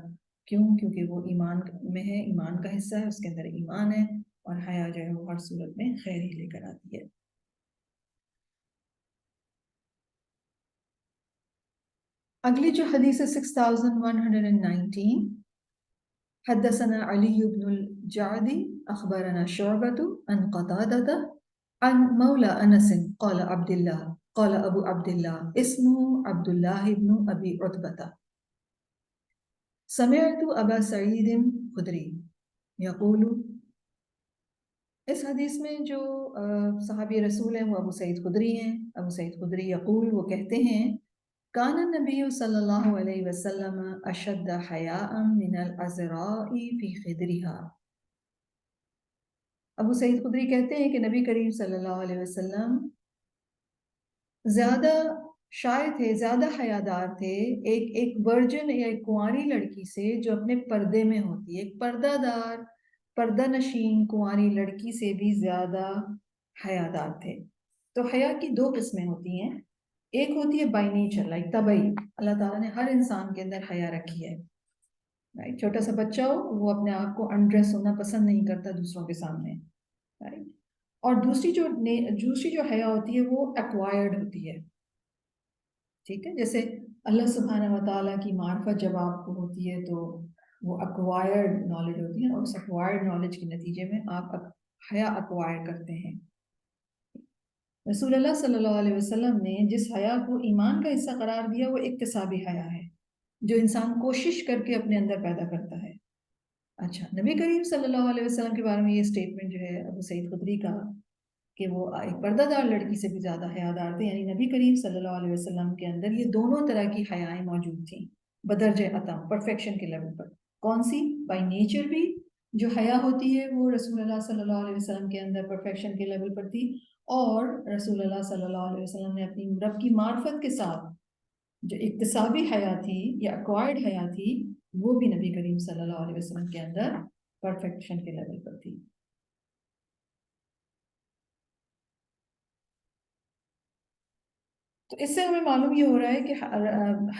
کیوں؟ کیونکہ وہ ایمان میں ہے، ایمان کا حصہ ہے، اس کے اندر ایمان ہے، اور حیا جو ہے وہ ہر صورت میں خیر ہی لے کر آتی ہے۔ اگلی جو حدیث ہے 6119، حدثنا علی بن الجعدی اخبرنا شعبة عن قتادة عن مولى انس قال عبد الله، قال ابو عبد الله اسمه عبد الله بن ابي عتبة، سمعت ابا سعيد الخدري يقول اس حدیث میں جو صحابی رسول ہیں وہ ابو سعید خدری ہیں. ابو سعید خدری یقول، وہ کہتے ہیں، کان النبی صلی اللہ علیہ وسلم اشد حیاء من العذراء فی خدرها. ابو سعید خدری کہتے ہیں کہ نبی کریم صلی اللہ علیہ وسلم زیادہ شائع تھے، زیادہ حیادار تھے ایک ورجن یا ایک کنواری لڑکی سے جو اپنے پردے میں ہوتی ہے. ایک پردہ دار، پردہ نشین کنواری لڑکی سے بھی زیادہ حیادار تھے. تو حیا کی دو قسمیں ہوتی ہیں. ایک ہوتی ہے بائی نیچر، لائک طبعی، اللہ تعالیٰ نے ہر انسان کے اندر حیا رکھی ہے. چھوٹا سا بچہ ہو، وہ اپنے آپ کو انڈریس ہونا پسند نہیں کرتا دوسروں کے سامنے. اور دوسری جو حیا ہوتی ہے وہ ایکوائرڈ ہوتی ہے. ٹھیک ہے، جیسے اللہ سبحانہ و تعالیٰ کی معرفت جب آپ کو ہوتی ہے تو وہ ایکوائرڈ نالج ہوتی ہے، اور اس ایکوائرڈ نالج کے نتیجے میں آپ حیا ایکوائر کرتے ہیں. رسول اللہ صلی اللہ علیہ وسلم نے جس حیا کو ایمان کا حصہ قرار دیا وہ اکتسابی حیا ہے، جو انسان کوشش کر کے اپنے اندر پیدا کرتا ہے. اچھا، نبی کریم صلی اللہ علیہ وسلم کے بارے میں یہ سٹیٹمنٹ جو ہے ابو سعید خدری کا کہ وہ ایک پردہ دار لڑکی سے بھی زیادہ حیادار تھے، یعنی نبی کریم صلی اللہ علیہ وسلم کے اندر یہ دونوں طرح کی حیائیں موجود تھیں بدرجہ اتم، پرفیکشن کے لیول پر. کون سی؟ بائی نیچر بھی جو حیا ہوتی ہے وہ رسول اللہ صلی اللہ علیہ وسلم کے اندر پرفیکشن کے لیول پر تھی، اور رسول اللہ صلی اللہ علیہ وسلم نے اپنی رب کی معرفت کے ساتھ جو اکتسابی حیا تھی یا ایکوائرڈ حیا تھی وہ بھی نبی کریم صلی اللہ علیہ وسلم کے اندر پرفیکشن کے لیول پر تھی. تو اس سے ہمیں معلوم یہ ہو رہا ہے کہ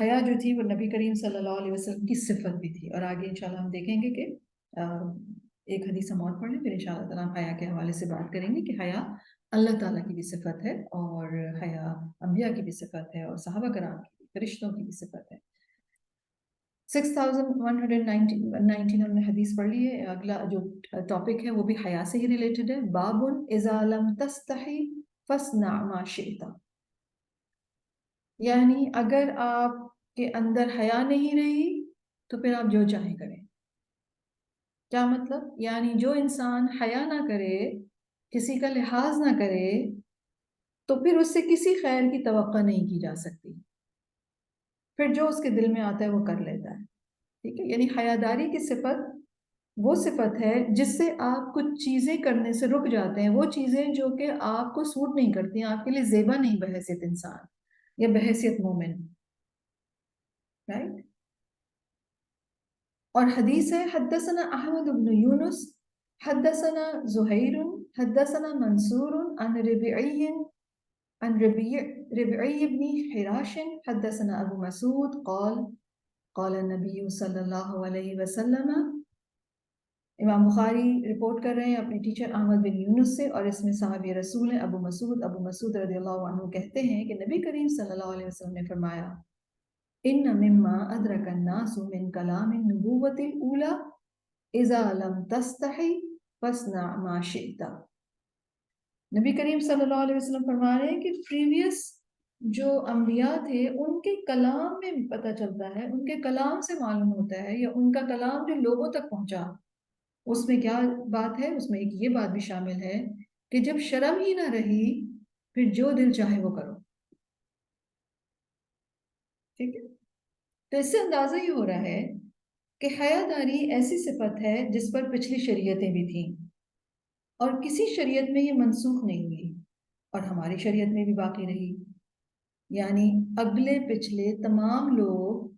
حیا جو تھی وہ نبی کریم صلی اللہ علیہ وسلم کی صفت بھی تھی. اور آگے انشاءاللہ ہم دیکھیں گے کہ ایک حدیث ہم اور پڑھ لیں، پھر انشاءاللہ تعالیٰ ہم حیا کے حوالے سے بات کریں گے کہ حیا اللہ تعالیٰ کی بھی صفت ہے، اور حیا انبیاء کی بھی صفت ہے، اور صحابہ کرام کی بھی، فرشتوں کی بھی صفت ہے. 6119 ہم نے حدیث پڑھ لی ہے. اگلا جو ٹاپک ہے وہ بھی حیا سے ہی ریلیٹڈ ہے. باب اذا لم تستحی فاصنع ما شئت. یعنی اگر آپ کے اندر حیا نہیں رہی تو پھر آپ جو چاہیں کریں. کیا مطلب؟ یعنی جو انسان حیا نہ کرے، کسی کا لحاظ نہ کرے، تو پھر اس سے کسی خیر کی توقع نہیں کی جا سکتی. پھر جو اس کے دل میں آتا ہے وہ کر لیتا ہے. ٹھیک ہے، یعنی حیاداری کی صفت وہ صفت ہے جس سے آپ کچھ چیزیں کرنے سے رک جاتے ہیں، وہ چیزیں جو کہ آپ کو سوٹ نہیں کرتی ہیں، آپ کے لیے زیبا نہیں بحیثیت انسان یا بحیثیت مومن. رائٹ. اور حدیث ہے حدثنا احمد بن یونس حدثنا زہیر حدثنا منصور عن ربعی بن حراش حدثنا ابو مسعود قال قال النبی صلی اللہ علیہ وسلم. امام بخاری رپورٹ کر رہے ہیں اپنے ٹیچر احمد بن یونس سے، اور اس میں صحابی رسول ہیں ابو مسعود رضی اللہ عنہ کہتے ہیں کہ نبی کریم صلی اللہ علیہ وسلم نے فرمایا، ان مما ادرک الناس من کلام النبوۃ الاولی اذا لم تستحی فاصنع ما شئت. نبی کریم صلی اللہ علیہ وسلم فرما رہے ہیں کہ پریویس جو انبیاء تھے ان کے کلام میں پتہ چلتا ہے، ان کے کلام سے معلوم ہوتا ہے، یا ان کا کلام جو لوگوں تک پہنچا اس میں کیا بات ہے، اس میں ایک یہ بات بھی شامل ہے کہ جب شرم ہی نہ رہی پھر جو دل چاہے وہ کرو. ٹھیک ہے، تو اس سے اندازہ یہ ہو رہا ہے کہ حیاداری ایسی صفت ہے جس پر پچھلی شریعتیں بھی تھیں اور کسی شریعت میں یہ منسوخ نہیں ہوئی، اور ہماری شریعت میں بھی باقی رہی. یعنی اگلے پچھلے تمام لوگ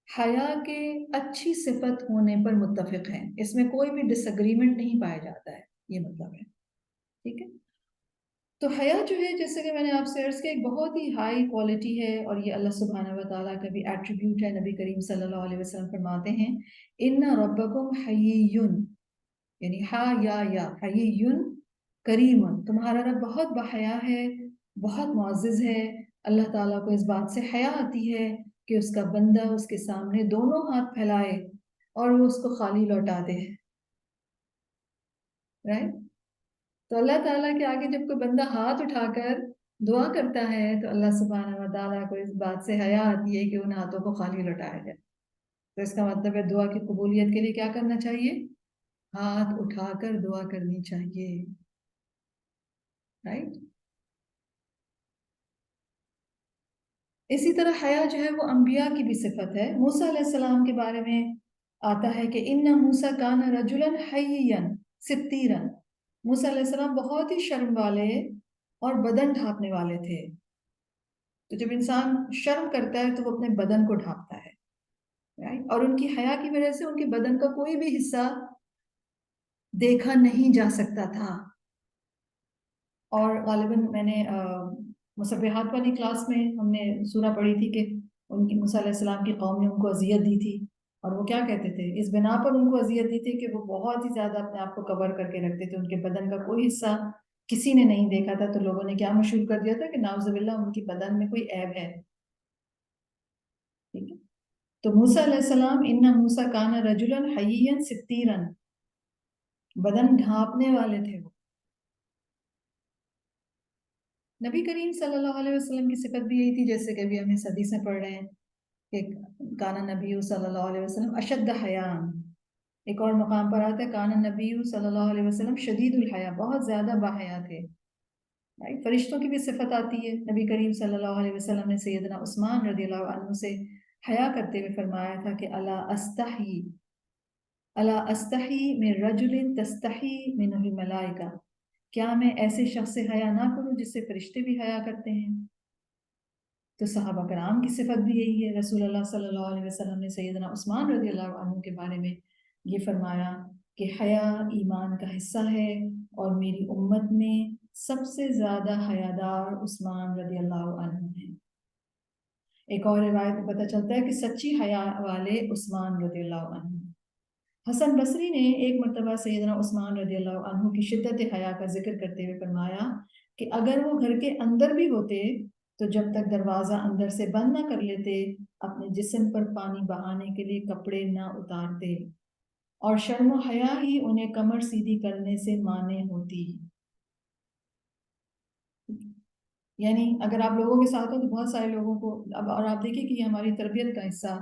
حیا کے اچھی صفت ہونے پر متفق ہیں، اس میں کوئی بھی ڈس اگریمنٹ نہیں پایا جاتا ہے، یہ مطلب ہے. ٹھیک ہے، تو حیا جو ہے جیسے کہ میں نے آپ سے عرض کیا ایک بہت ہی ہائی کوالٹی ہے، اور یہ اللہ سبحانہ و تعالیٰ کا بھی ایٹریبیوٹ ہے. نبی کریم صلی اللہ علیہ وسلم فرماتے ہیں ان ربکم حییٌ، یعنی ہا یا حییٌ کریم، تمہارا رب بہت بحیا ہے، بہت معزز ہے. اللہ تعالیٰ کو اس بات سے حیا آتی ہے کہ اس کا بندہ اس کے سامنے دونوں ہاتھ پھیلائے اور وہ اس کو خالی لوٹا دے. رائٹ. تو اللہ تعالیٰ کے آگے جب کوئی بندہ ہاتھ اٹھا کر دعا کرتا ہے تو اللہ سبحانہ و تعالیٰ کو اس بات سے حیا آتی ہے کہ ان ہاتھوں کو خالی لوٹایا جائے. تو اس کا مطلب ہے دعا کی قبولیت کے لیے کیا کرنا چاہیے؟ ہاتھ اٹھا کر دعا کرنی چاہیے، رائٹ؟ اسی طرح حیا جو ہے وہ انبیاء کی بھی صفت ہے۔ موسیٰ علیہ السلام کے بارے میں آتا ہے کہ ان موسیٰ کان رجلا حیا ستیرا، موسیٰ علیہ السلام بہت ہی شرم والے اور بدن ڈھانپنے والے تھے۔ تو جب انسان شرم کرتا ہے تو وہ اپنے بدن کو ڈھانپتا ہے، رائٹ؟ اور ان کی حیا کی وجہ سے ان کے بدن کا کوئی بھی حصہ دیکھا نہیں جا سکتا تھا۔ اور غالباً میں نے مصبحات والی کلاس میں ہم نے سورہ پڑھی تھی کہ ان کی موسیٰ علیہ السلام کی قوم نے ان کو اذیت دی تھی، اور وہ کیا کہتے تھے؟ اس بنا پر ان کو اذیت دی تھی کہ وہ بہت ہی زیادہ اپنے آپ کو کور کر کے رکھتے تھے، ان کے بدن کا کوئی حصہ کسی نے نہیں دیکھا تھا۔ تو لوگوں نے کیا مشہور کر دیا تھا کہ نعوذ باللہ ان کی بدن میں کوئی عیب ہے، ٹھیک ہے؟ تو موسیٰ علیہ السلام ان موسیٰ کان رجلا حییا ستیرا، بدن ڈھانپنے والے تھے وہ۔ نبی کریم صلی اللہ علیہ وسلم کی صفت بھی یہی تھی، جیسے کہ ابھی ہم اس حدیث میں پڑھ رہے ہیں کہ کان نبی صلی اللہ علیہ وسلم اشد حیا۔ ایک اور مقام پر آتا ہے کان نبی صلی اللہ علیہ وسلم شدید الحیا، بہت زیادہ باحیا تھے۔ فرشتوں کی بھی صفت آتی ہے۔ نبی کریم صلی اللہ علیہ وسلم نے سیدنا عثمان رضی اللہ عنہ سے حیا کرتے ہوئے فرمایا تھا کہ الا استحی من رجل تستحی منہ الملائکہ، کیا میں ایسے شخص سے حیا نہ کروں جس سے فرشتے بھی حیا کرتے ہیں؟ تو صحابہ کرام کی صفت بھی یہی ہے۔ رسول اللہ صلی اللہ علیہ وسلم نے سیدنا عثمان رضی اللہ عنہ کے بارے میں یہ فرمایا کہ حیا ایمان کا حصہ ہے، اور میری امت میں سب سے زیادہ حیادار عثمان رضی اللہ عنہ ہیں۔ ایک اور روایت میں پتہ چلتا ہے کہ سچی حیا والے عثمان رضی اللہ عنہ۔ حسن بصری نے ایک مرتبہ سیدنا عثمان رضی اللہ عنہ کی شدت حیا کا ذکر کرتے ہوئے فرمایا کہ اگر وہ گھر کے اندر بھی ہوتے تو جب تک دروازہ اندر سے بند نہ کر لیتے اپنے جسم پر پانی بہانے کے لیے کپڑے نہ اتارتے، اور شرم و حیا ہی انہیں کمر سیدھی کرنے سے مانے ہوتی۔ یعنی اگر آپ لوگوں کے ساتھ ہو تو بہت سارے لوگوں کو اب، اور آپ دیکھیں کہ یہ ہماری تربیت کا حصہ،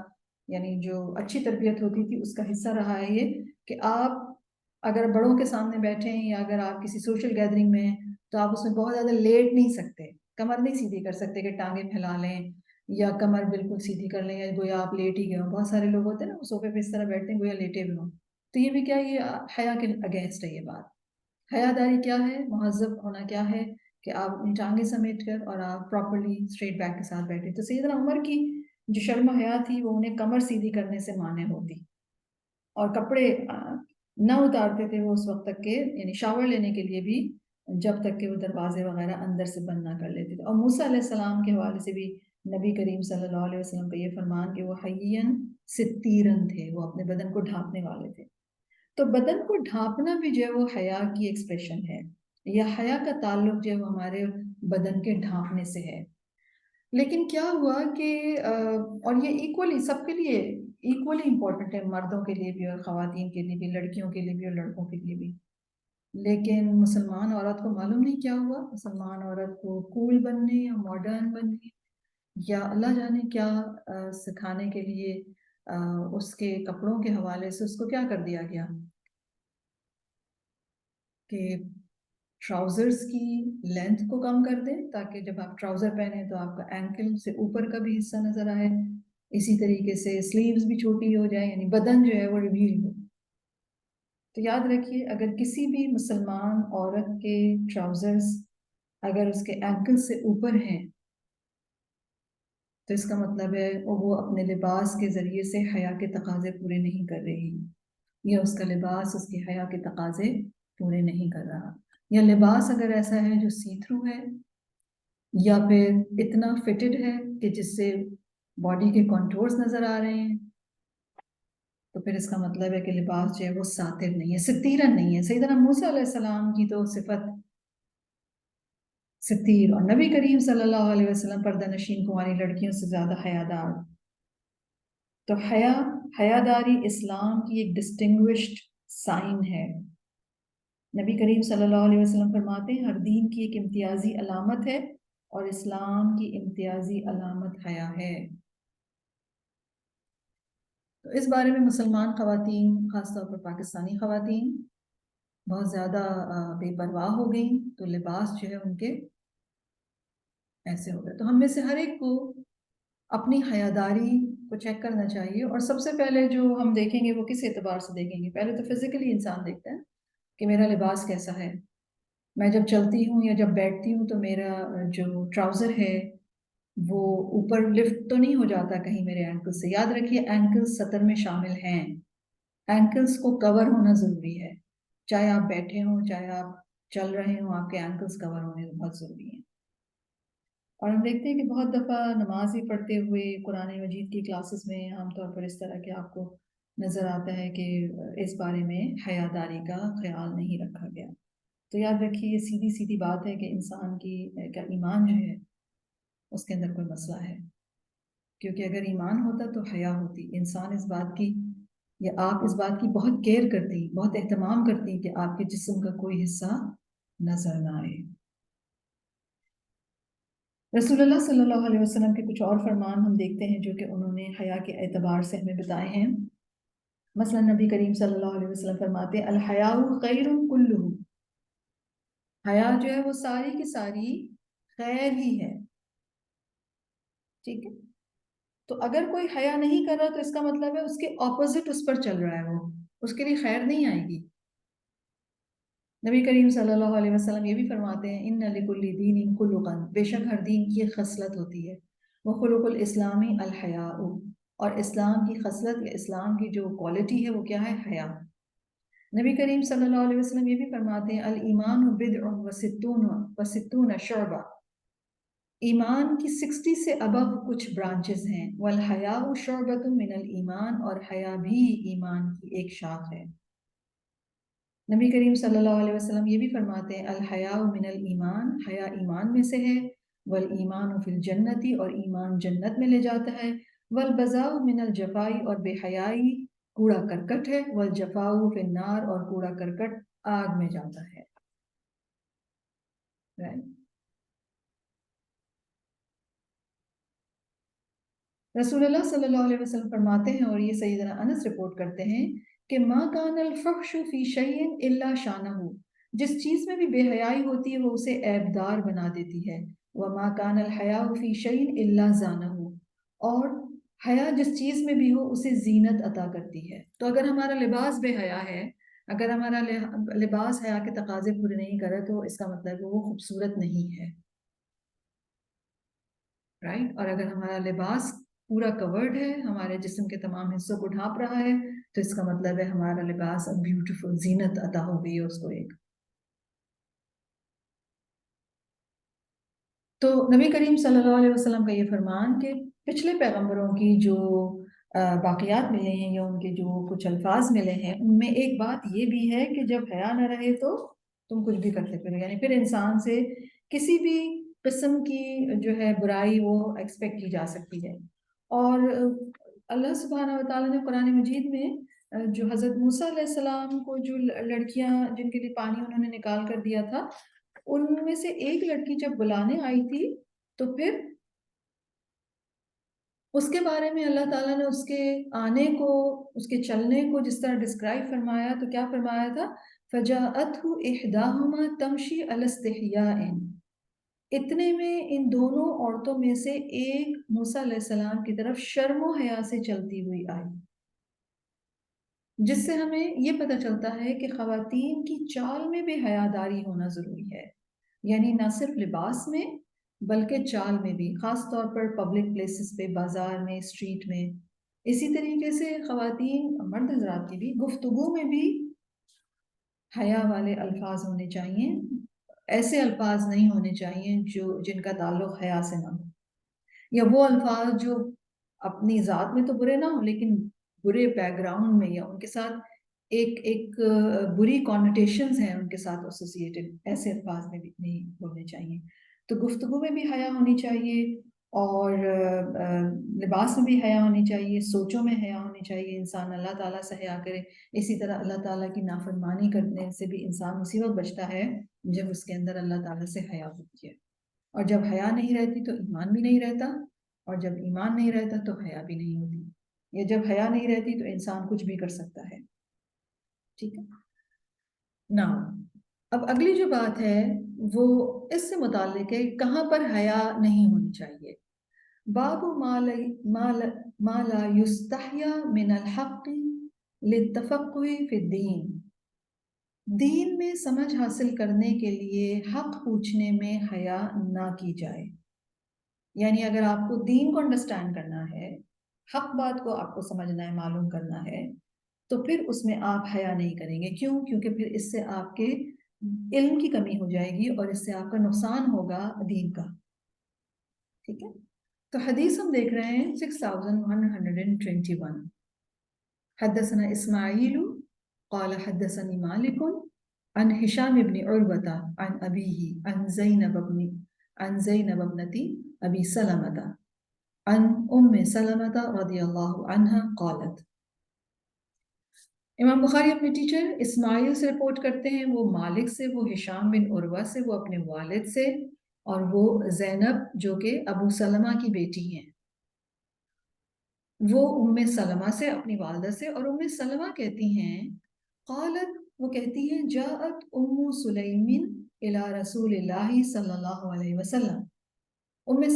یعنی جو اچھی تربیت ہوتی تھی اس کا حصہ رہا ہے یہ کہ آپ اگر بڑوں کے سامنے بیٹھیں یا اگر آپ کسی سوشل گیدرنگ میں ہیں تو آپ اس میں بہت زیادہ لیٹ نہیں سکتے، کمر نہیں سیدھی کر سکتے کہ ٹانگیں پھیلا لیں یا کمر بالکل سیدھی کر لیں، یا گویا آپ لیٹ ہی گئے ہوں۔ بہت سارے لوگ ہوتے ہیں نا وہ صوفے پہ اس طرح بیٹھتے ہیں گویا لیٹے ہوئے ہوں۔ تو یہ بھی کیا، یہ حیا کے اگینسٹ ہے یہ بات۔ حیا داری کیا ہے؟ مہذب ہونا کیا ہے کہ آپ اپنی ٹانگیں سمیٹ کر اور آپ پراپرلی اسٹریٹ بیک کے ساتھ بیٹھے۔ تو سیدنا عمر کی جو شرم و حیا تھی وہ انہیں کمر سیدھی کرنے سے مانے ہوتی، اور کپڑے نہ اتارتے تھے وہ اس وقت تک کہ، یعنی شاور لینے کے لیے بھی، جب تک کہ وہ دروازے وغیرہ اندر سے بند نہ کر لیتے تھے۔ اور موسیٰ علیہ السلام کے حوالے سے بھی نبی کریم صلی اللہ علیہ وسلم کا یہ فرمان کہ وہ حیین ستیرن تھے، وہ اپنے بدن کو ڈھانپنے والے تھے۔ تو بدن کو ڈھانپنا بھی جو ہے وہ حیا کی ایکسپریشن ہے، یا حیا کا تعلق جو ہے وہ ہمارے بدن کے ڈھانپنے سے ہے۔ لیکن کیا ہوا کہ اور یہ ایکولی سب کے لیے ایکولی امپورٹنٹ ہے، مردوں کے لیے بھی اور خواتین کے لیے بھی، لڑکیوں کے لیے بھی اور لڑکوں کے لیے بھی۔ لیکن مسلمان عورت کو معلوم نہیں کیا ہوا، مسلمان عورت کو کول بننے یا ماڈرن بننے یا اللہ جانے کیا سکھانے کے لیے اس کے کپڑوں کے حوالے سے اس کو کیا کر دیا گیا کہ ٹراؤزرز کی لینتھ کو کم کر دیں تاکہ جب آپ ٹراؤزر پہنیں تو آپ کا اینکل سے اوپر کا بھی حصہ نظر آئے، اسی طریقے سے سلیوز بھی چھوٹی ہو جائے، یعنی بدن جو ہے وہ ریویل ہو۔ تو یاد رکھیے اگر کسی بھی مسلمان عورت کے ٹراؤزرز اگر اس کے اینکل سے اوپر ہیں تو اس کا مطلب ہے وہ اپنے لباس کے ذریعے سے حیا کے تقاضے پورے نہیں کر رہی، یا اس کا لباس اس کی حیا کے تقاضے پورے نہیں کر رہا، یا لباس اگر ایسا ہے جو سی تھرو ہے یا پھر اتنا فٹڈ ہے کہ جس سے باڈی کے کانٹورز نظر آ رہے ہیں، تو پھر اس کا مطلب ہے کہ لباس جو ہے وہ ساتر نہیں ہے، ستیرن نہیں ہے۔ سیدنا موسیٰ علیہ السلام کی تو صفت ستیر، اور نبی کریم صلی اللہ علیہ وسلم پردہ نشین کماری لڑکیوں سے زیادہ حیادار۔ تو حیاداری اسلام کی ایک ڈسٹنگوشڈ سائن ہے۔ نبی کریم صلی اللہ علیہ وسلم فرماتے ہیں ہر دین کی ایک امتیازی علامت ہے، اور اسلام کی امتیازی علامت حیا ہے۔ تو تو اس بارے میں مسلمان خواتین، خاص طور پر پاکستانی خواتین، بہت زیادہ بے پرواہ ہو گئیں، تو لباس جو ہے ان کے ایسے ہو گئے۔ تو ہم میں سے ہر ایک کو اپنی حیاداری کو چیک کرنا چاہیے، اور سب سے پہلے جو ہم دیکھیں گے وہ کس اعتبار سے دیکھیں گے؟ پہلے تو فزیکلی انسان دیکھتا ہے کہ میرا لباس کیسا ہے، میں جب چلتی ہوں یا جب بیٹھتی ہوں تو میرا جو ٹراؤزر ہے وہ اوپر لفٹ تو نہیں ہو جاتا کہیں میرے اینکل سے۔ یاد رکھیے اینکلز سطر میں شامل ہیں، اینکلز کو کور ہونا ضروری ہے، چاہے آپ بیٹھے ہوں چاہے آپ چل رہے ہوں، آپ کے اینکلز کور ہونے بہت ضروری ہیں۔ اور ہم دیکھتے ہیں کہ بہت دفعہ نماز ہی پڑھتے ہوئے قرآن مجید کی کلاسز میں عام طور پر اس طرح کے آپ کو نظر آتا ہے کہ اس بارے میں حیاداری کا خیال نہیں رکھا گیا۔ تو یاد رکھیے یہ سیدھی سیدھی بات ہے کہ انسان کی کا ایمان جو ہے اس کے اندر کوئی مسئلہ ہے، کیونکہ اگر ایمان ہوتا تو حیا ہوتی، انسان اس بات کی یا آپ اس بات کی بہت کیئر کرتی، بہت اہتمام کرتی کہ آپ کے جسم کا کوئی حصہ نظر نہ آئے۔ رسول اللہ صلی اللہ علیہ وسلم کے کچھ اور فرمان ہم دیکھتے ہیں جو کہ انہوں نے حیا کے اعتبار سے ہمیں بتائے ہیں۔ مثلا نبی کریم صلی اللہ علیہ وسلم فرماتے ہیں الحیاء خیر کلہ، حیا جو ہے وہ ساری کی ساری خیر ہی ہے، ٹھیک ہے؟ تو اگر کوئی حیا نہیں کر رہا تو اس کا مطلب ہے اس کے اپوزٹ اس پر چل رہا ہے، وہ اس کے لیے خیر نہیں آئے گی۔ نبی کریم صلی اللہ علیہ وسلم یہ بھی فرماتے ہیں ان لکل دین خلقا، بے شک ہر دین کی ایک خصلت ہوتی ہے، وہ خلق الاسلامی الحیاء، اور اسلام کی خصلت یا اسلام کی جو کوالٹی ہے وہ کیا ہے؟ حیا۔ نبی کریم صلی اللہ علیہ وسلم یہ بھی فرماتے ہیں الایمان بدع و ستون شعبہ، ایمان کی 60 سے ابو کچھ برانچز ہیں، والحیاء شعبۃ من الایمان، اور حیا بھی ایمان کی ایک شاخ ہے۔ نبی کریم صلی اللہ علیہ وسلم یہ بھی فرماتے ہیں الحیاء من الایمان، حیا ایمان میں سے ہے، والایمان فی الجنتی، اور ایمان جنت میں لے جاتا ہے، والبذاء من الجفاء، اور بے حیائی کوڑا کرکٹ ہے، والجفاء فی النار، اور کوڑا کرکٹ آگ میں جاتا ہے۔ رسول اللہ صلی اللہ علیہ وسلم فرماتے ہیں، اور یہ سیدنا انس رپورٹ کرتے ہیں کہ ما کان الفحش فی شیء الا شانہ، جس چیز میں بھی بے حیائی ہوتی ہے وہ اسے عیبدار بنا دیتی ہے، وما کان الحیاء فی شیء الا زانہ، اور حیا جس چیز میں بھی ہو اسے زینت عطا کرتی ہے۔ تو اگر ہمارا لباس بے حیا ہے، اگر ہمارا لباس حیا کے تقاضے پورے نہیں کرے تو اس کا مطلب ہے وہ خوبصورت نہیں ہے، رائٹ؟ اور اگر ہمارا لباس پورا کورڈ ہے، ہمارے جسم کے تمام حصوں کو ڈھانپ رہا ہے، تو اس کا مطلب ہے ہمارا لباس بیوٹیفل زینت عطا ہو گئی ہے اس کو ایک۔ تو نبی کریم صلی اللہ علیہ وسلم کا یہ فرمان کہ پچھلے پیغمبروں کی جو باقیات ملے ہیں یا ان کے جو کچھ الفاظ ملے ہیں، ان میں ایک بات یہ بھی ہے کہ جب حیا نہ رہے تو تم کچھ بھی کرتے پھرو، یعنی پھر انسان سے کسی بھی قسم کی جو ہے برائی وہ ایکسپیکٹ کی جا سکتی ہے۔ اور اللہ سبحانہ و تعالیٰ نے قرآن مجید میں جو حضرت موسیٰ علیہ السلام کو جو لڑکیاں جن کے لیے پانی انہوں نے نکال کر دیا تھا، ان میں سے ایک لڑکی جب بلانے آئی تھی تو پھر اس کے بارے میں اللہ تعالیٰ نے اس کے آنے کو، اس کے چلنے کو جس طرح ڈسکرائب فرمایا تو کیا فرمایا تھا؟ فَجَاءَتْهُ إِحْدَاهُمَا تَمْشِي عَلَى اسْتِحْيَاءٍ، اتنے میں ان دونوں عورتوں میں سے ایک موسیٰ علیہ السلام کی طرف شرم و حیا سے چلتی ہوئی آئی، جس سے ہمیں یہ پتہ چلتا ہے کہ خواتین کی چال میں بھی حیاداری ہونا ضروری ہے، یعنی نہ صرف لباس میں بلکہ چال میں بھی، خاص طور پر پبلک پلیسز پہ، بازار میں، اسٹریٹ میں۔ اسی طریقے سے خواتین مرد حضرات کی بھی گفتگو میں بھی حیا والے الفاظ ہونے چاہیے، ایسے الفاظ نہیں ہونے چاہیے جن کا تعلق حیا سے نہ ہو، یا وہ الفاظ جو اپنی ذات میں تو برے نہ ہوں لیکن برے بیک گراؤنڈ میں یا ان کے ساتھ ایک بری کانوٹیشنز ہیں ان کے ساتھ ایسوسیٹڈ، ایسے الفاظ میں بھی نہیں بولنے چاہیے۔ تو گفتگو میں بھی حیا ہونی چاہیے، اور لباس میں بھی حیا ہونی چاہیے، سوچوں میں حیا ہونی چاہیے، انسان اللہ تعالیٰ سے حیا کرے۔ اسی طرح اللہ تعالیٰ کی نافرمانی کرنے سے بھی انسان اسی وقت بچتا ہے جب اس کے اندر اللہ تعالیٰ سے حیا ہوتی ہے، اور جب حیا نہیں رہتی تو ایمان بھی نہیں رہتا، اور جب ایمان نہیں رہتا تو حیا بھی نہیں ہوتی۔ یا جب حیا نہیں رہتی تو انسان کچھ بھی کر سکتا ہے. ٹھیک ہے نا. اب اگلی جو بات ہے وہ اس سے متعلق ہے کہاں پر حیا نہیں ہونی چاہیے. باب ما لا یستحیا من الحق للتفقہ فی الدین. دین میں سمجھ حاصل کرنے کے لیے حق پوچھنے میں حیا نہ کی جائے. یعنی اگر آپ کو دین کو انڈرسٹینڈ کرنا ہے، حق بات کو آپ کو سمجھنا ہے، معلوم کرنا ہے، تو پھر اس میں آپ حیا نہیں کریں گے. کیوں؟ کیونکہ پھر اس سے آپ کے علم کی کمی ہو جائے گی اور اس سے آپ کا نقصان ہوگا دین کا. ٹھیک ہے. تو حدیث ہم دیکھ رہے ہیں 6121. حدثنا اسماعیل قال حدثني مالک عن هشام بن عروة عن أبيه عن زینب ابنة أبي سلمة عن سلمة رضی اللہ عنہ قالت. امام بخاری اپنے ٹیچر اسماعیل سے رپورٹ کرتے ہیں، وہ مالک سے، وہ ہشام بن عروہ سے، وہ اپنے والد سے، اور وہ زینب جو کہ ابو سلمہ کی بیٹی ہیں، وہ سلمہ سے، اپنی والدہ سے. اور سلمہ کہتی ہیں قالت، وہ کہتی ہیں جاءت سلیم الی رسول اللہ صلی اللہ علیہ وسلم.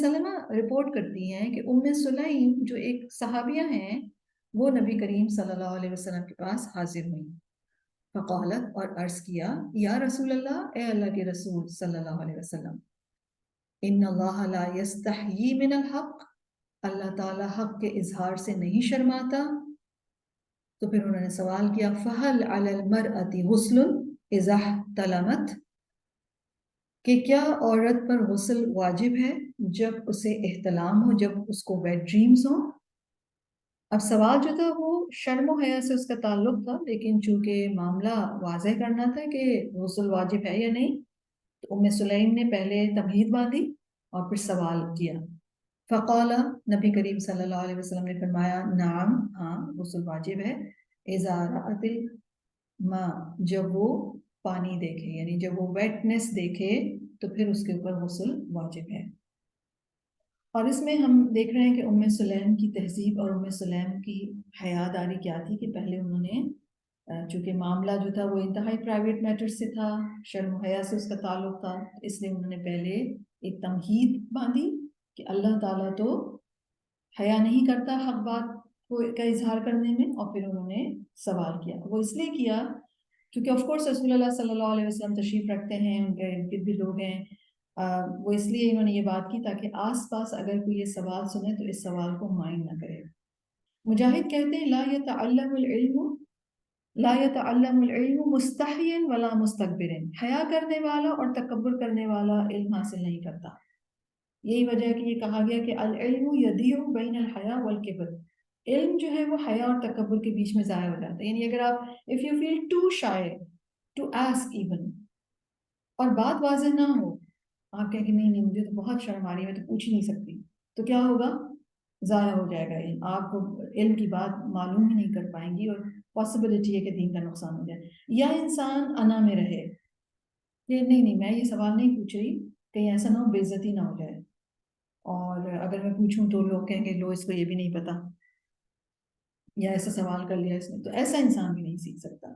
سلمہ رپورٹ کرتی ہیں کہ سلیم جو ایک صحابیہ ہیں وہ نبی کریم صلی اللہ علیہ وسلم کے پاس حاضر ہوئیں. فقالت، اور عرض کیا، یا رسول اللہ، اے اللہ کے رسول صلی اللہ علیہ وسلم، ان اللہ لا یستحیی من الحق، اللہ تعالیٰ حق کے اظہار سے نہیں شرماتا. تو پھر انہوں نے سوال کیا فہل علی المرأة غسل اذا احتلمت، کہ کیا عورت پر غسل واجب ہے جب اسے احتلام ہو، جب اس کو ویٹ ڈریمز ہوں. اب سوال جو تھا وہ شرم و حیا سے اس کا تعلق تھا، لیکن چونکہ معاملہ واضح کرنا تھا کہ غسل واجب ہے یا نہیں، تو سلیم نے پہلے تمہید باندھی اور پھر سوال کیا. فقال، نبی کریم صلی اللہ علیہ وسلم نے فرمایا نعم، ہاں غسل واجب ہے. اذا رأت الماء، جب وہ پانی دیکھے، یعنی جب وہ ویٹنس دیکھے تو پھر اس کے اوپر غسل واجب ہے. اور اس میں ہم دیکھ رہے ہیں کہ سلیم کی تہذیب اور سلیم کی حیاداری کیا تھی کہ پہلے انہوں نے چونکہ معاملہ جو تھا وہ انتہائی پرائیویٹ میٹر سے تھا، شرم و حیا سے اس کا تعلق تھا، اس لیے انہوں نے پہلے ایک تمہید باندھی کہ اللہ تعالیٰ تو حیا نہیں کرتا حق بات کا اظہار کرنے میں. اور پھر انہوں نے سوال کیا. وہ اس لیے کیا کیونکہ آف کورس رسول اللہ صلی اللہ علیہ وسلم تشریف رکھتے ہیں، ان کے ارد گرد بھی لوگ ہیں. وہ اس لیے انہوں نے یہ بات کی تاکہ آس پاس اگر کوئی یہ سوال سنے تو اس سوال کو مائنڈ نہ کرے. مجاہد کہتے ہیں لا يتعلم العلم مستحيا ولا مستكبرا، حیا کرنے والا اور تکبر کرنے والا علم حاصل نہیں کرتا. یہی وجہ ہے کہ یہ کہا گیا کہ العلم یضیع بین الحیا والکبر، علم جو ہے وہ حیا اور تکبر کے بیچ میں ضائع ہو جاتا ہے. یعنی اگر آپ if you feel too shy to ask even، اور بات واضح نہ ہو، آپ کہیں کہ نہیں مجھے تو بہت شرم آ رہی ہے، میں تو پوچھ ہی نہیں سکتی، تو کیا ہوگا؟ ضائع ہو جائے گا علم. آپ کو علم کی بات معلوم ہی نہیں کر پائیں گی اور پاسبلٹی ہے کہ دین کا نقصان ہو جائے. یا انسان انا میں رہے کہ نہیں میں یہ سوال نہیں پوچھ رہی، کہیں ایسا نہ ہو بے عزتی نہ ہو جائے، اور اگر میں پوچھوں تو لوگ کہیں گے لو اس کو یہ بھی نہیں پتا، یا ایسا سوال کر لیا اس نے. تو ایسا انسان بھی نہیں سیکھ سکتا.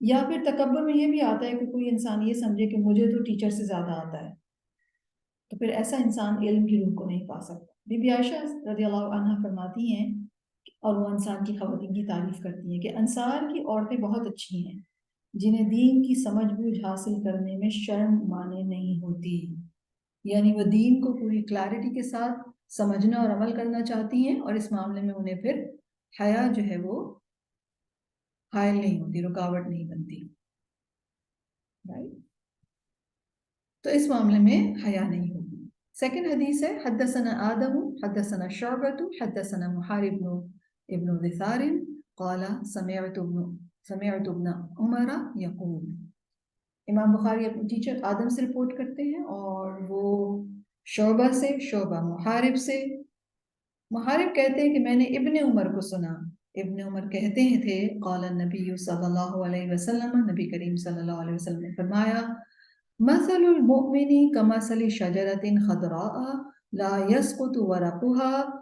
یا پھر تکبر میں یہ بھی آتا ہے کہ کوئی انسان یہ سمجھے کہ مجھے تو ٹیچر سے زیادہ آتا ہے، تو پھر ایسا انسان علم کی روح کو نہیں پا سکتا. بی بی عائشہ رضی اللہ عنہ فرماتی ہیں، اور وہ انصار کی خواتین کی تعریف کرتی ہیں کہ انصار کی عورتیں بہت اچھی ہیں جنہیں دین کی سمجھ بوجھ حاصل کرنے میں شرم مانے نہیں ہوتی. یعنی وہ دین کو پوری کلیرٹی کے ساتھ سمجھنا اور عمل کرنا چاہتی ہیں، اور اس معاملے میں انہیں پھر حیا جو ہے وہ حائل نہیں ہوتی، رکاوٹ نہیں بنتی. تو اس معاملے میں حیا نہیں ہوگی. سیکنڈ حدیث ہے حدثنا آدم حدثنا شعبۃ حدثنا محارب ابن دثار قال سمعت ابن عمر یقول. امام بخاری اپنے ٹیچر آدم سے رپورٹ کرتے ہیں اور وہ شعبہ سے، شعبہ محارب سے. محارب کہتے ہیں کہ میں نے ابن عمر کو سنا. ابن عمر کہتے ہیں تھے قال النبی صلی اللہ علیہ وسلم، نبی کریم صلی اللہ علیہ وسلم نے فرمایا مثل المؤمن کمثل شجرۃ خضراء لا يسقط ورقها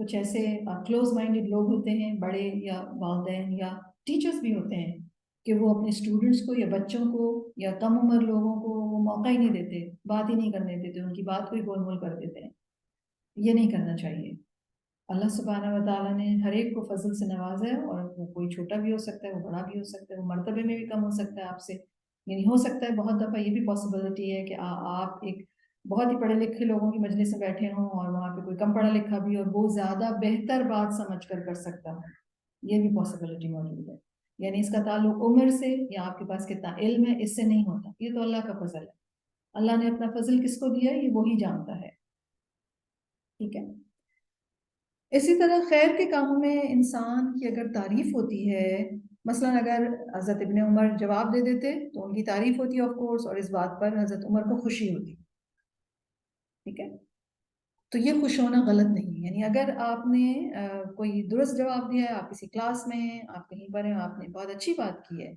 کچھ ایسے کلوز مائنڈڈ لوگ ہوتے ہیں، بڑے یا والدین یا ٹیچرز بھی ہوتے ہیں، کہ وہ اپنے اسٹوڈنٹس کو یا بچوں کو یا کم عمر لوگوں کو وہ موقع ہی نہیں دیتے، بات ہی نہیں کرنے دیتے، ان کی بات کو ہی گول مول کر دیتے ہیں. یہ نہیں کرنا چاہیے. اللہ سبحانہ و تعالیٰ نے ہر ایک کو فضل سے نوازا ہے، اور وہ کوئی چھوٹا بھی ہو سکتا ہے، وہ بڑا بھی ہو سکتا ہے، وہ مرتبے میں بھی کم ہو سکتا ہے آپ سے. یعنی ہو سکتا ہے بہت دفعہ یہ بھی پاسبلٹی ہے کہ آپ ایک بہت ہی پڑھے لکھے لوگوں کی مجلس میں بیٹھے ہوں اور وہاں پہ کوئی کم پڑھا لکھا بھی اور وہ زیادہ بہتر بات سمجھ کر سکتا ہے. یہ بھی پاسبلٹی موجود ہے. یعنی اس کا تعلق عمر سے یا آپ کے پاس کتنا علم ہے اس سے نہیں ہوتا. یہ تو اللہ کا فضل ہے. اللہ نے اپنا فضل کس کو دیا ہے یہ وہی جانتا ہے. ٹھیک ہے. اسی طرح خیر کے کاموں میں انسان کی اگر تعریف ہوتی ہے، مثلا اگر حضرت ابن عمر جواب دے دیتے تو ان کی تعریف ہوتی آف کورس، اور اس بات پر حضرت عمر کو خوشی ہوتی. ٹھیک ہے. تو یہ خوش ہونا غلط نہیں. یعنی اگر آپ نے کوئی درست جواب دیا ہے، آپ کسی کلاس میں ہیں، آپ کہیں پر ہیں، آپ نے بہت اچھی بات کی ہے،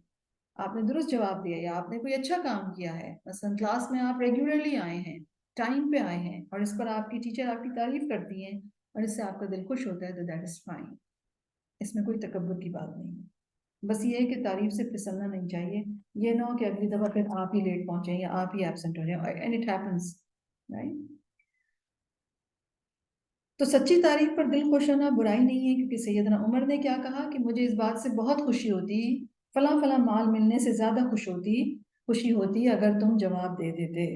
آپ نے درست جواب دیا یا آپ نے کوئی اچھا کام کیا ہے، مثلا کلاس میں آپ ریگولرلی آئے ہیں، ٹائم پہ آئے ہیں، اور اس پر آپ کی ٹیچر آپ کی تعریف کرتی ہیں اور اس سے آپ کا دل خوش ہوتا ہے، تو دیٹ از فائن. اس میں کوئی تکبر کی بات نہیں ہے. بس یہ ہے کہ تعریف سے پھسلنا نہیں چاہیے. یہ نہ ہو کہ اگلی دفعہ پھر آپ ہی لیٹ پہنچیں یا آپ ہی ایبسنٹ ہو جائیں. And it happens right. تو سچی تعریف پر دل خوش ہونا برائی نہیں ہے، کیونکہ سیدنا عمر نے کیا کہا کہ مجھے اس بات سے بہت خوشی ہوتی، فلاں فلاں مال ملنے سے زیادہ خوشی ہوتی اگر تم جواب دے دیتے.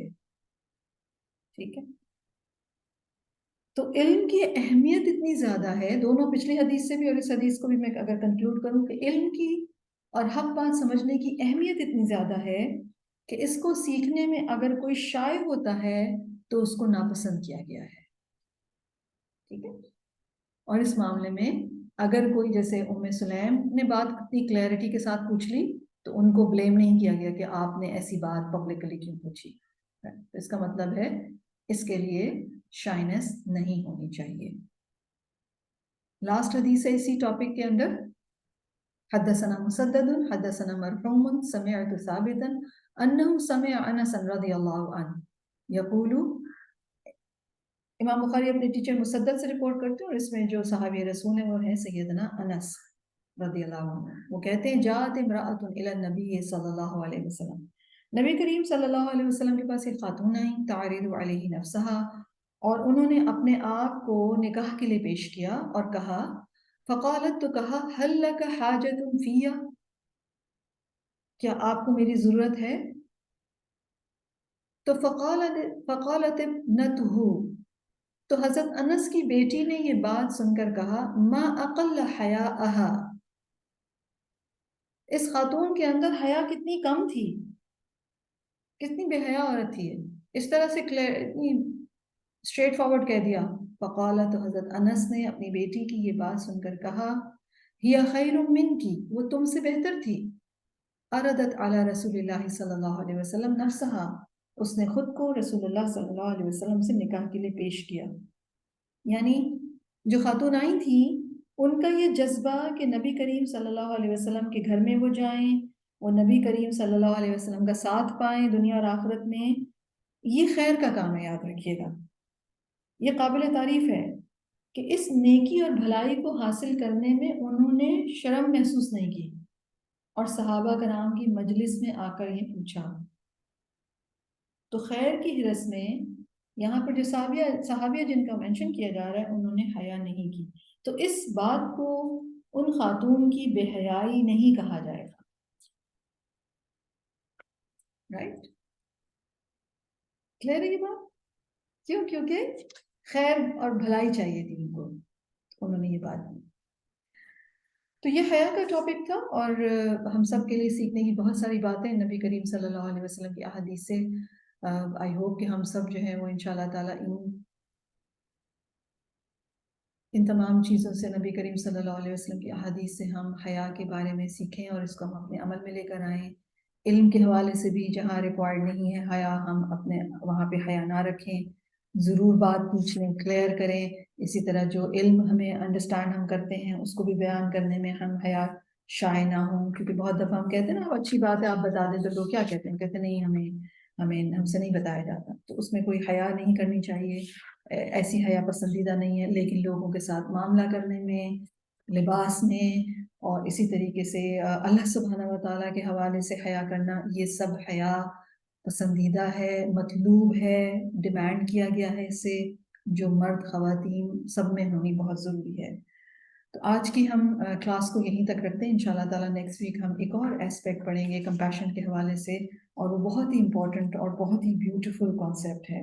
ٹھیک ہے. تو علم کی اہمیت اتنی زیادہ ہے، دونوں پچھلی حدیث سے بھی اور اس حدیث کو بھی میں اگر کنکلوڈ کروں کہ علم کی اور حق بات سمجھنے کی اہمیت اتنی زیادہ ہے کہ اس کو سیکھنے میں اگر کوئی شائع ہوتا ہے تو اس کو ناپسند کیا گیا ہے. ٹھیک ہے. اور اس معاملے میں اگر کوئی جیسے ام سلیم نے بات اتنی کلیئرٹی کے ساتھ پوچھ لی تو ان کو بلیم نہیں کیا گیا کہ آپ نے ایسی بات پبلکلی کیوں پوچھی. اس کا مطلب ہے اس کے لیے شائنس نہیں ہونی چاہیے. لاسٹ حدیث ہے اسی ٹاپک کے اندر. حدثنا مسدد حدثنا مرحوم سمعت ثابتا انه سمع انس رضی اللہ عنہ یقول. امام بخاری اپنے ٹیچر مسدد سے رپورٹ کرتے ہیں اور اس میں جو صحابی رسول ہیں وہ ہیں سیدنا انس رضی اللہ عنہ. وہ کہتے ہیں جاءت امرأۃ الی النبی صلی اللہ علیہ وسلم. نبی کریم صلی اللہ علیہ وسلم کے پاس ایک خاتون آئی تعرض علیہ نفسها، اور انہوں نے اپنے آپ کو نکاح کے لیے پیش کیا اور کہا فقالت، تو کہا هل لك حاجة فی، کیا آپ کو میری ضرورت ہے؟ تو فقالت ابنته، تو حضرت انس کی بیٹی نے یہ بات سن کر کہا ما اقل حیاءها، اس خاتون کے اندر حیا کتنی کم تھی، کتنی بے حیا عورت تھی. اس طرح سے اتنی اسٹریٹ فارورڈ کہہ دیا. فقالت، تو حضرت انس نے اپنی بیٹی کی یہ بات سن کر کہا ہی خیر منکی، وہ تم سے بہتر تھی. اردت علی رسول اللہ صلی اللہ علیہ وسلم نفسها، اس نے خود کو رسول اللہ صلی اللہ علیہ وسلم سے نکاح کے لیے پیش کیا. یعنی جو خاتون آئی تھیں ان کا یہ جذبہ کہ نبی کریم صلی اللہ علیہ وسلم کے گھر میں وہ جائیں، وہ نبی کریم صلی اللہ علیہ وسلم کا ساتھ پائیں دنیا اور آخرت میں، یہ خیر کا کام ہے. یاد رکھیے گا یہ قابل تعریف ہے کہ اس نیکی اور بھلائی کو حاصل کرنے میں انہوں نے شرم محسوس نہیں کی اور صحابہ کرام کی مجلس میں آ کر یہ پوچھا. تو خیر کی حرص میں یہاں پر جو صحابیہ جن کا مینشن کیا جا رہا ہے انہوں نے حیا نہیں کی. تو اس بات کو ان خاتون کی بے حیائی نہیں کہا جائے گا. رائٹ. کلیئر ہے یہ بات؟ کیوں؟ کیونکہ خیر اور بھلائی چاہیے تھی ان کو، انہوں نے یہ بات کی. تو یہ حیا کا ٹاپک تھا اور ہم سب کے لیے سیکھنے کی بہت ساری باتیں نبی کریم صلی اللہ علیہ وسلم کی احادیث سے. آئی ہوپ کہ ہم سب جو ہیں وہ انشاءاللہ تعالیٰ ان تمام چیزوں سے نبی کریم صلی اللہ علیہ وسلم کی احادیث سے ہم حیا کے بارے میں سیکھیں اور اس کو ہم اپنے عمل میں لے کر آئیں. علم کے حوالے سے بھی جہاں ریکوائرڈ نہیں ہے حیا، ہم اپنے وہاں پہ حیا نہ رکھیں، ضرور بات پوچھ لیں، کلیئر کریں. اسی طرح جو علم ہمیں انڈرسٹینڈ ہم کرتے ہیں اس کو بھی بیان کرنے میں ہم حیا شائع نہ ہوں. کیونکہ بہت دفعہ ہم کہتے ہیں نا اچھی بات ہے آپ بتا دیں تو لوگ کیا کہتے ہیں، کہتے نہیں ہم سے نہیں بتایا جاتا. تو اس میں کوئی حیا نہیں کرنی چاہیے. ایسی حیا پسندیدہ نہیں ہے، لیکن لوگوں کے ساتھ معاملہ کرنے میں، لباس میں، اور اسی طریقے سے اللہ سبحانہ و تعالیٰ کے حوالے سے حیا کرنا، یہ سب حیا پسندیدہ ہے، مطلوب ہے، ڈیمانڈ کیا گیا ہے اس سے، جو مرد خواتین سب میں ہونی بہت ضروری ہے۔ تو آج کی ہم کلاس کو یہیں تک رکھتے ہیں، انشاءاللہ تعالیٰ نیکسٹ ویک ہم ایک اور ایسپیکٹ پڑھیں گے کمپیشن کے حوالے سے، اور وہ بہت ہی امپورٹنٹ اور بہت ہی بیوٹیفل کانسیپٹ ہے،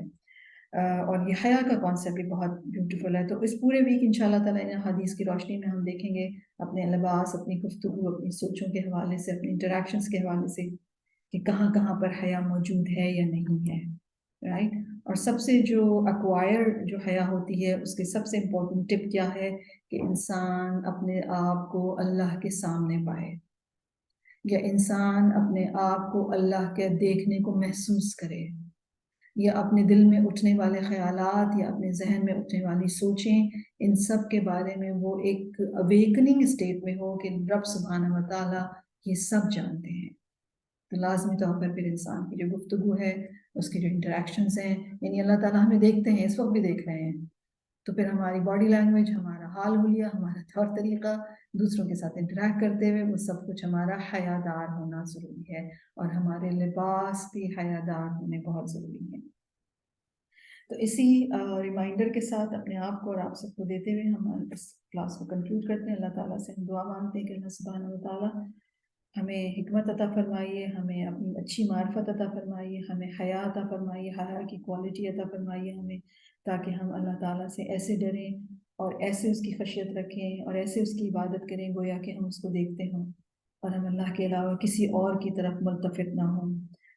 اور یہ حیا کا کانسیپٹ بھی بہت بیوٹیفل ہے۔ تو اس پورے ویک انشاءاللہ تعالیٰ ان حدیث کی روشنی میں ہم دیکھیں گے اپنے لباس، اپنی گفتگو، اپنی سوچوں کے حوالے سے، اپنی انٹریکشنز کے حوالے سے، کہ کہاں کہاں پر حیا موجود ہے یا نہیں ہے، رائٹ؟ اور سب سے جو ایکوائر جو حیا ہوتی ہے، اس کے سب سے امپورٹنٹ ٹپ کیا ہے کہ انسان اپنے آپ کو اللہ کے سامنے پائے، یا انسان اپنے آپ کو اللہ کے دیکھنے کو محسوس کرے، یا اپنے دل میں اٹھنے والے خیالات یا اپنے ذہن میں اٹھنے والی سوچیں، ان سب کے بارے میں وہ ایک اویکننگ اسٹیٹ میں ہو کہ رب سبحانہ و تعالیٰ یہ سب جانتے ہیں۔ تو لازمی طور پر پھر انسان کی جو گفتگو ہے، اس کی جو انٹریکشنز ہیں، یعنی اللہ تعالیٰ ہمیں دیکھتے ہیں، اس وقت بھی دیکھ رہے ہیں، تو پھر ہماری باڈی لینگویج، ہمارا حال حلیہ، ہمارا طور طریقہ، دوسروں کے ساتھ انٹریکٹ کرتے ہوئے، وہ سب کچھ ہمارا حیادار ہونا ضروری ہے، اور ہمارے لباس بھی حیادار ہونے بہت ضروری ہیں۔ تو اسی ریمائنڈر کے ساتھ اپنے آپ کو اور آپ سب کو دیتے ہوئے ہم اس کلاس کو کنکلوڈ کرتے ہیں۔ اللہ تعالیٰ سے ہم دعا مانگتے ہیں کہ اللہ سبحانہ و تعالیٰ ہمیں حکمت عطا فرمائیے، ہمیں اپنی اچھی معرفت عطا فرمائیے، ہمیں حیا عطا فرمائیے، حیا کی کوالٹی عطا فرمائیے ہمیں، تاکہ ہم اللہ تعالیٰ سے ایسے ڈریں اور ایسے اس کی خشیت رکھیں اور ایسے اس کی عبادت کریں گویا کہ ہم اس کو دیکھتے ہوں، اور ہم اللہ کے علاوہ کسی اور کی طرف ملتفت نہ ہوں۔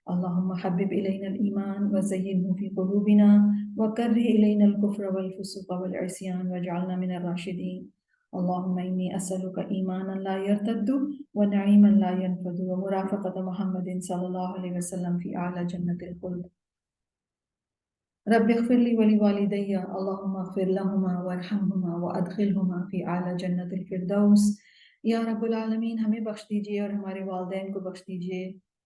اللہم حبب الینا الایمان وزینہ فی قلوبنا وکرہ الینا الکفر والفسوق والعصیان واجعلنا من الراشدین۔ اللہم انی اسألک ایمانا لا یرتد ونعیما لا ينفد ومرافقة محمد صلی اللہ علیہ وسلم فی اعلی جنت الخلد۔ رب اغفر لی ولوالدی، اللہم اغفر لہما وارحمہما وادخلہما فی اعلی جنت الفردوس۔ یا رب العالمین ہمیں بخش دیجئے اور ہمارے والدین کو بخش دیجئے،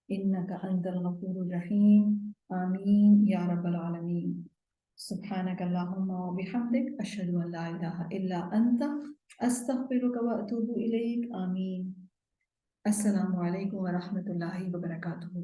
انک انت الغفور الرحیم، آمین یا رب العالمین۔ سبحانک اللہم وبحمدک، اشہد ان لا الہ الا انت، استغفرک واتوب الیک، آمین۔ السلام علیکم ورحمۃ اللہ وبرکاتہ۔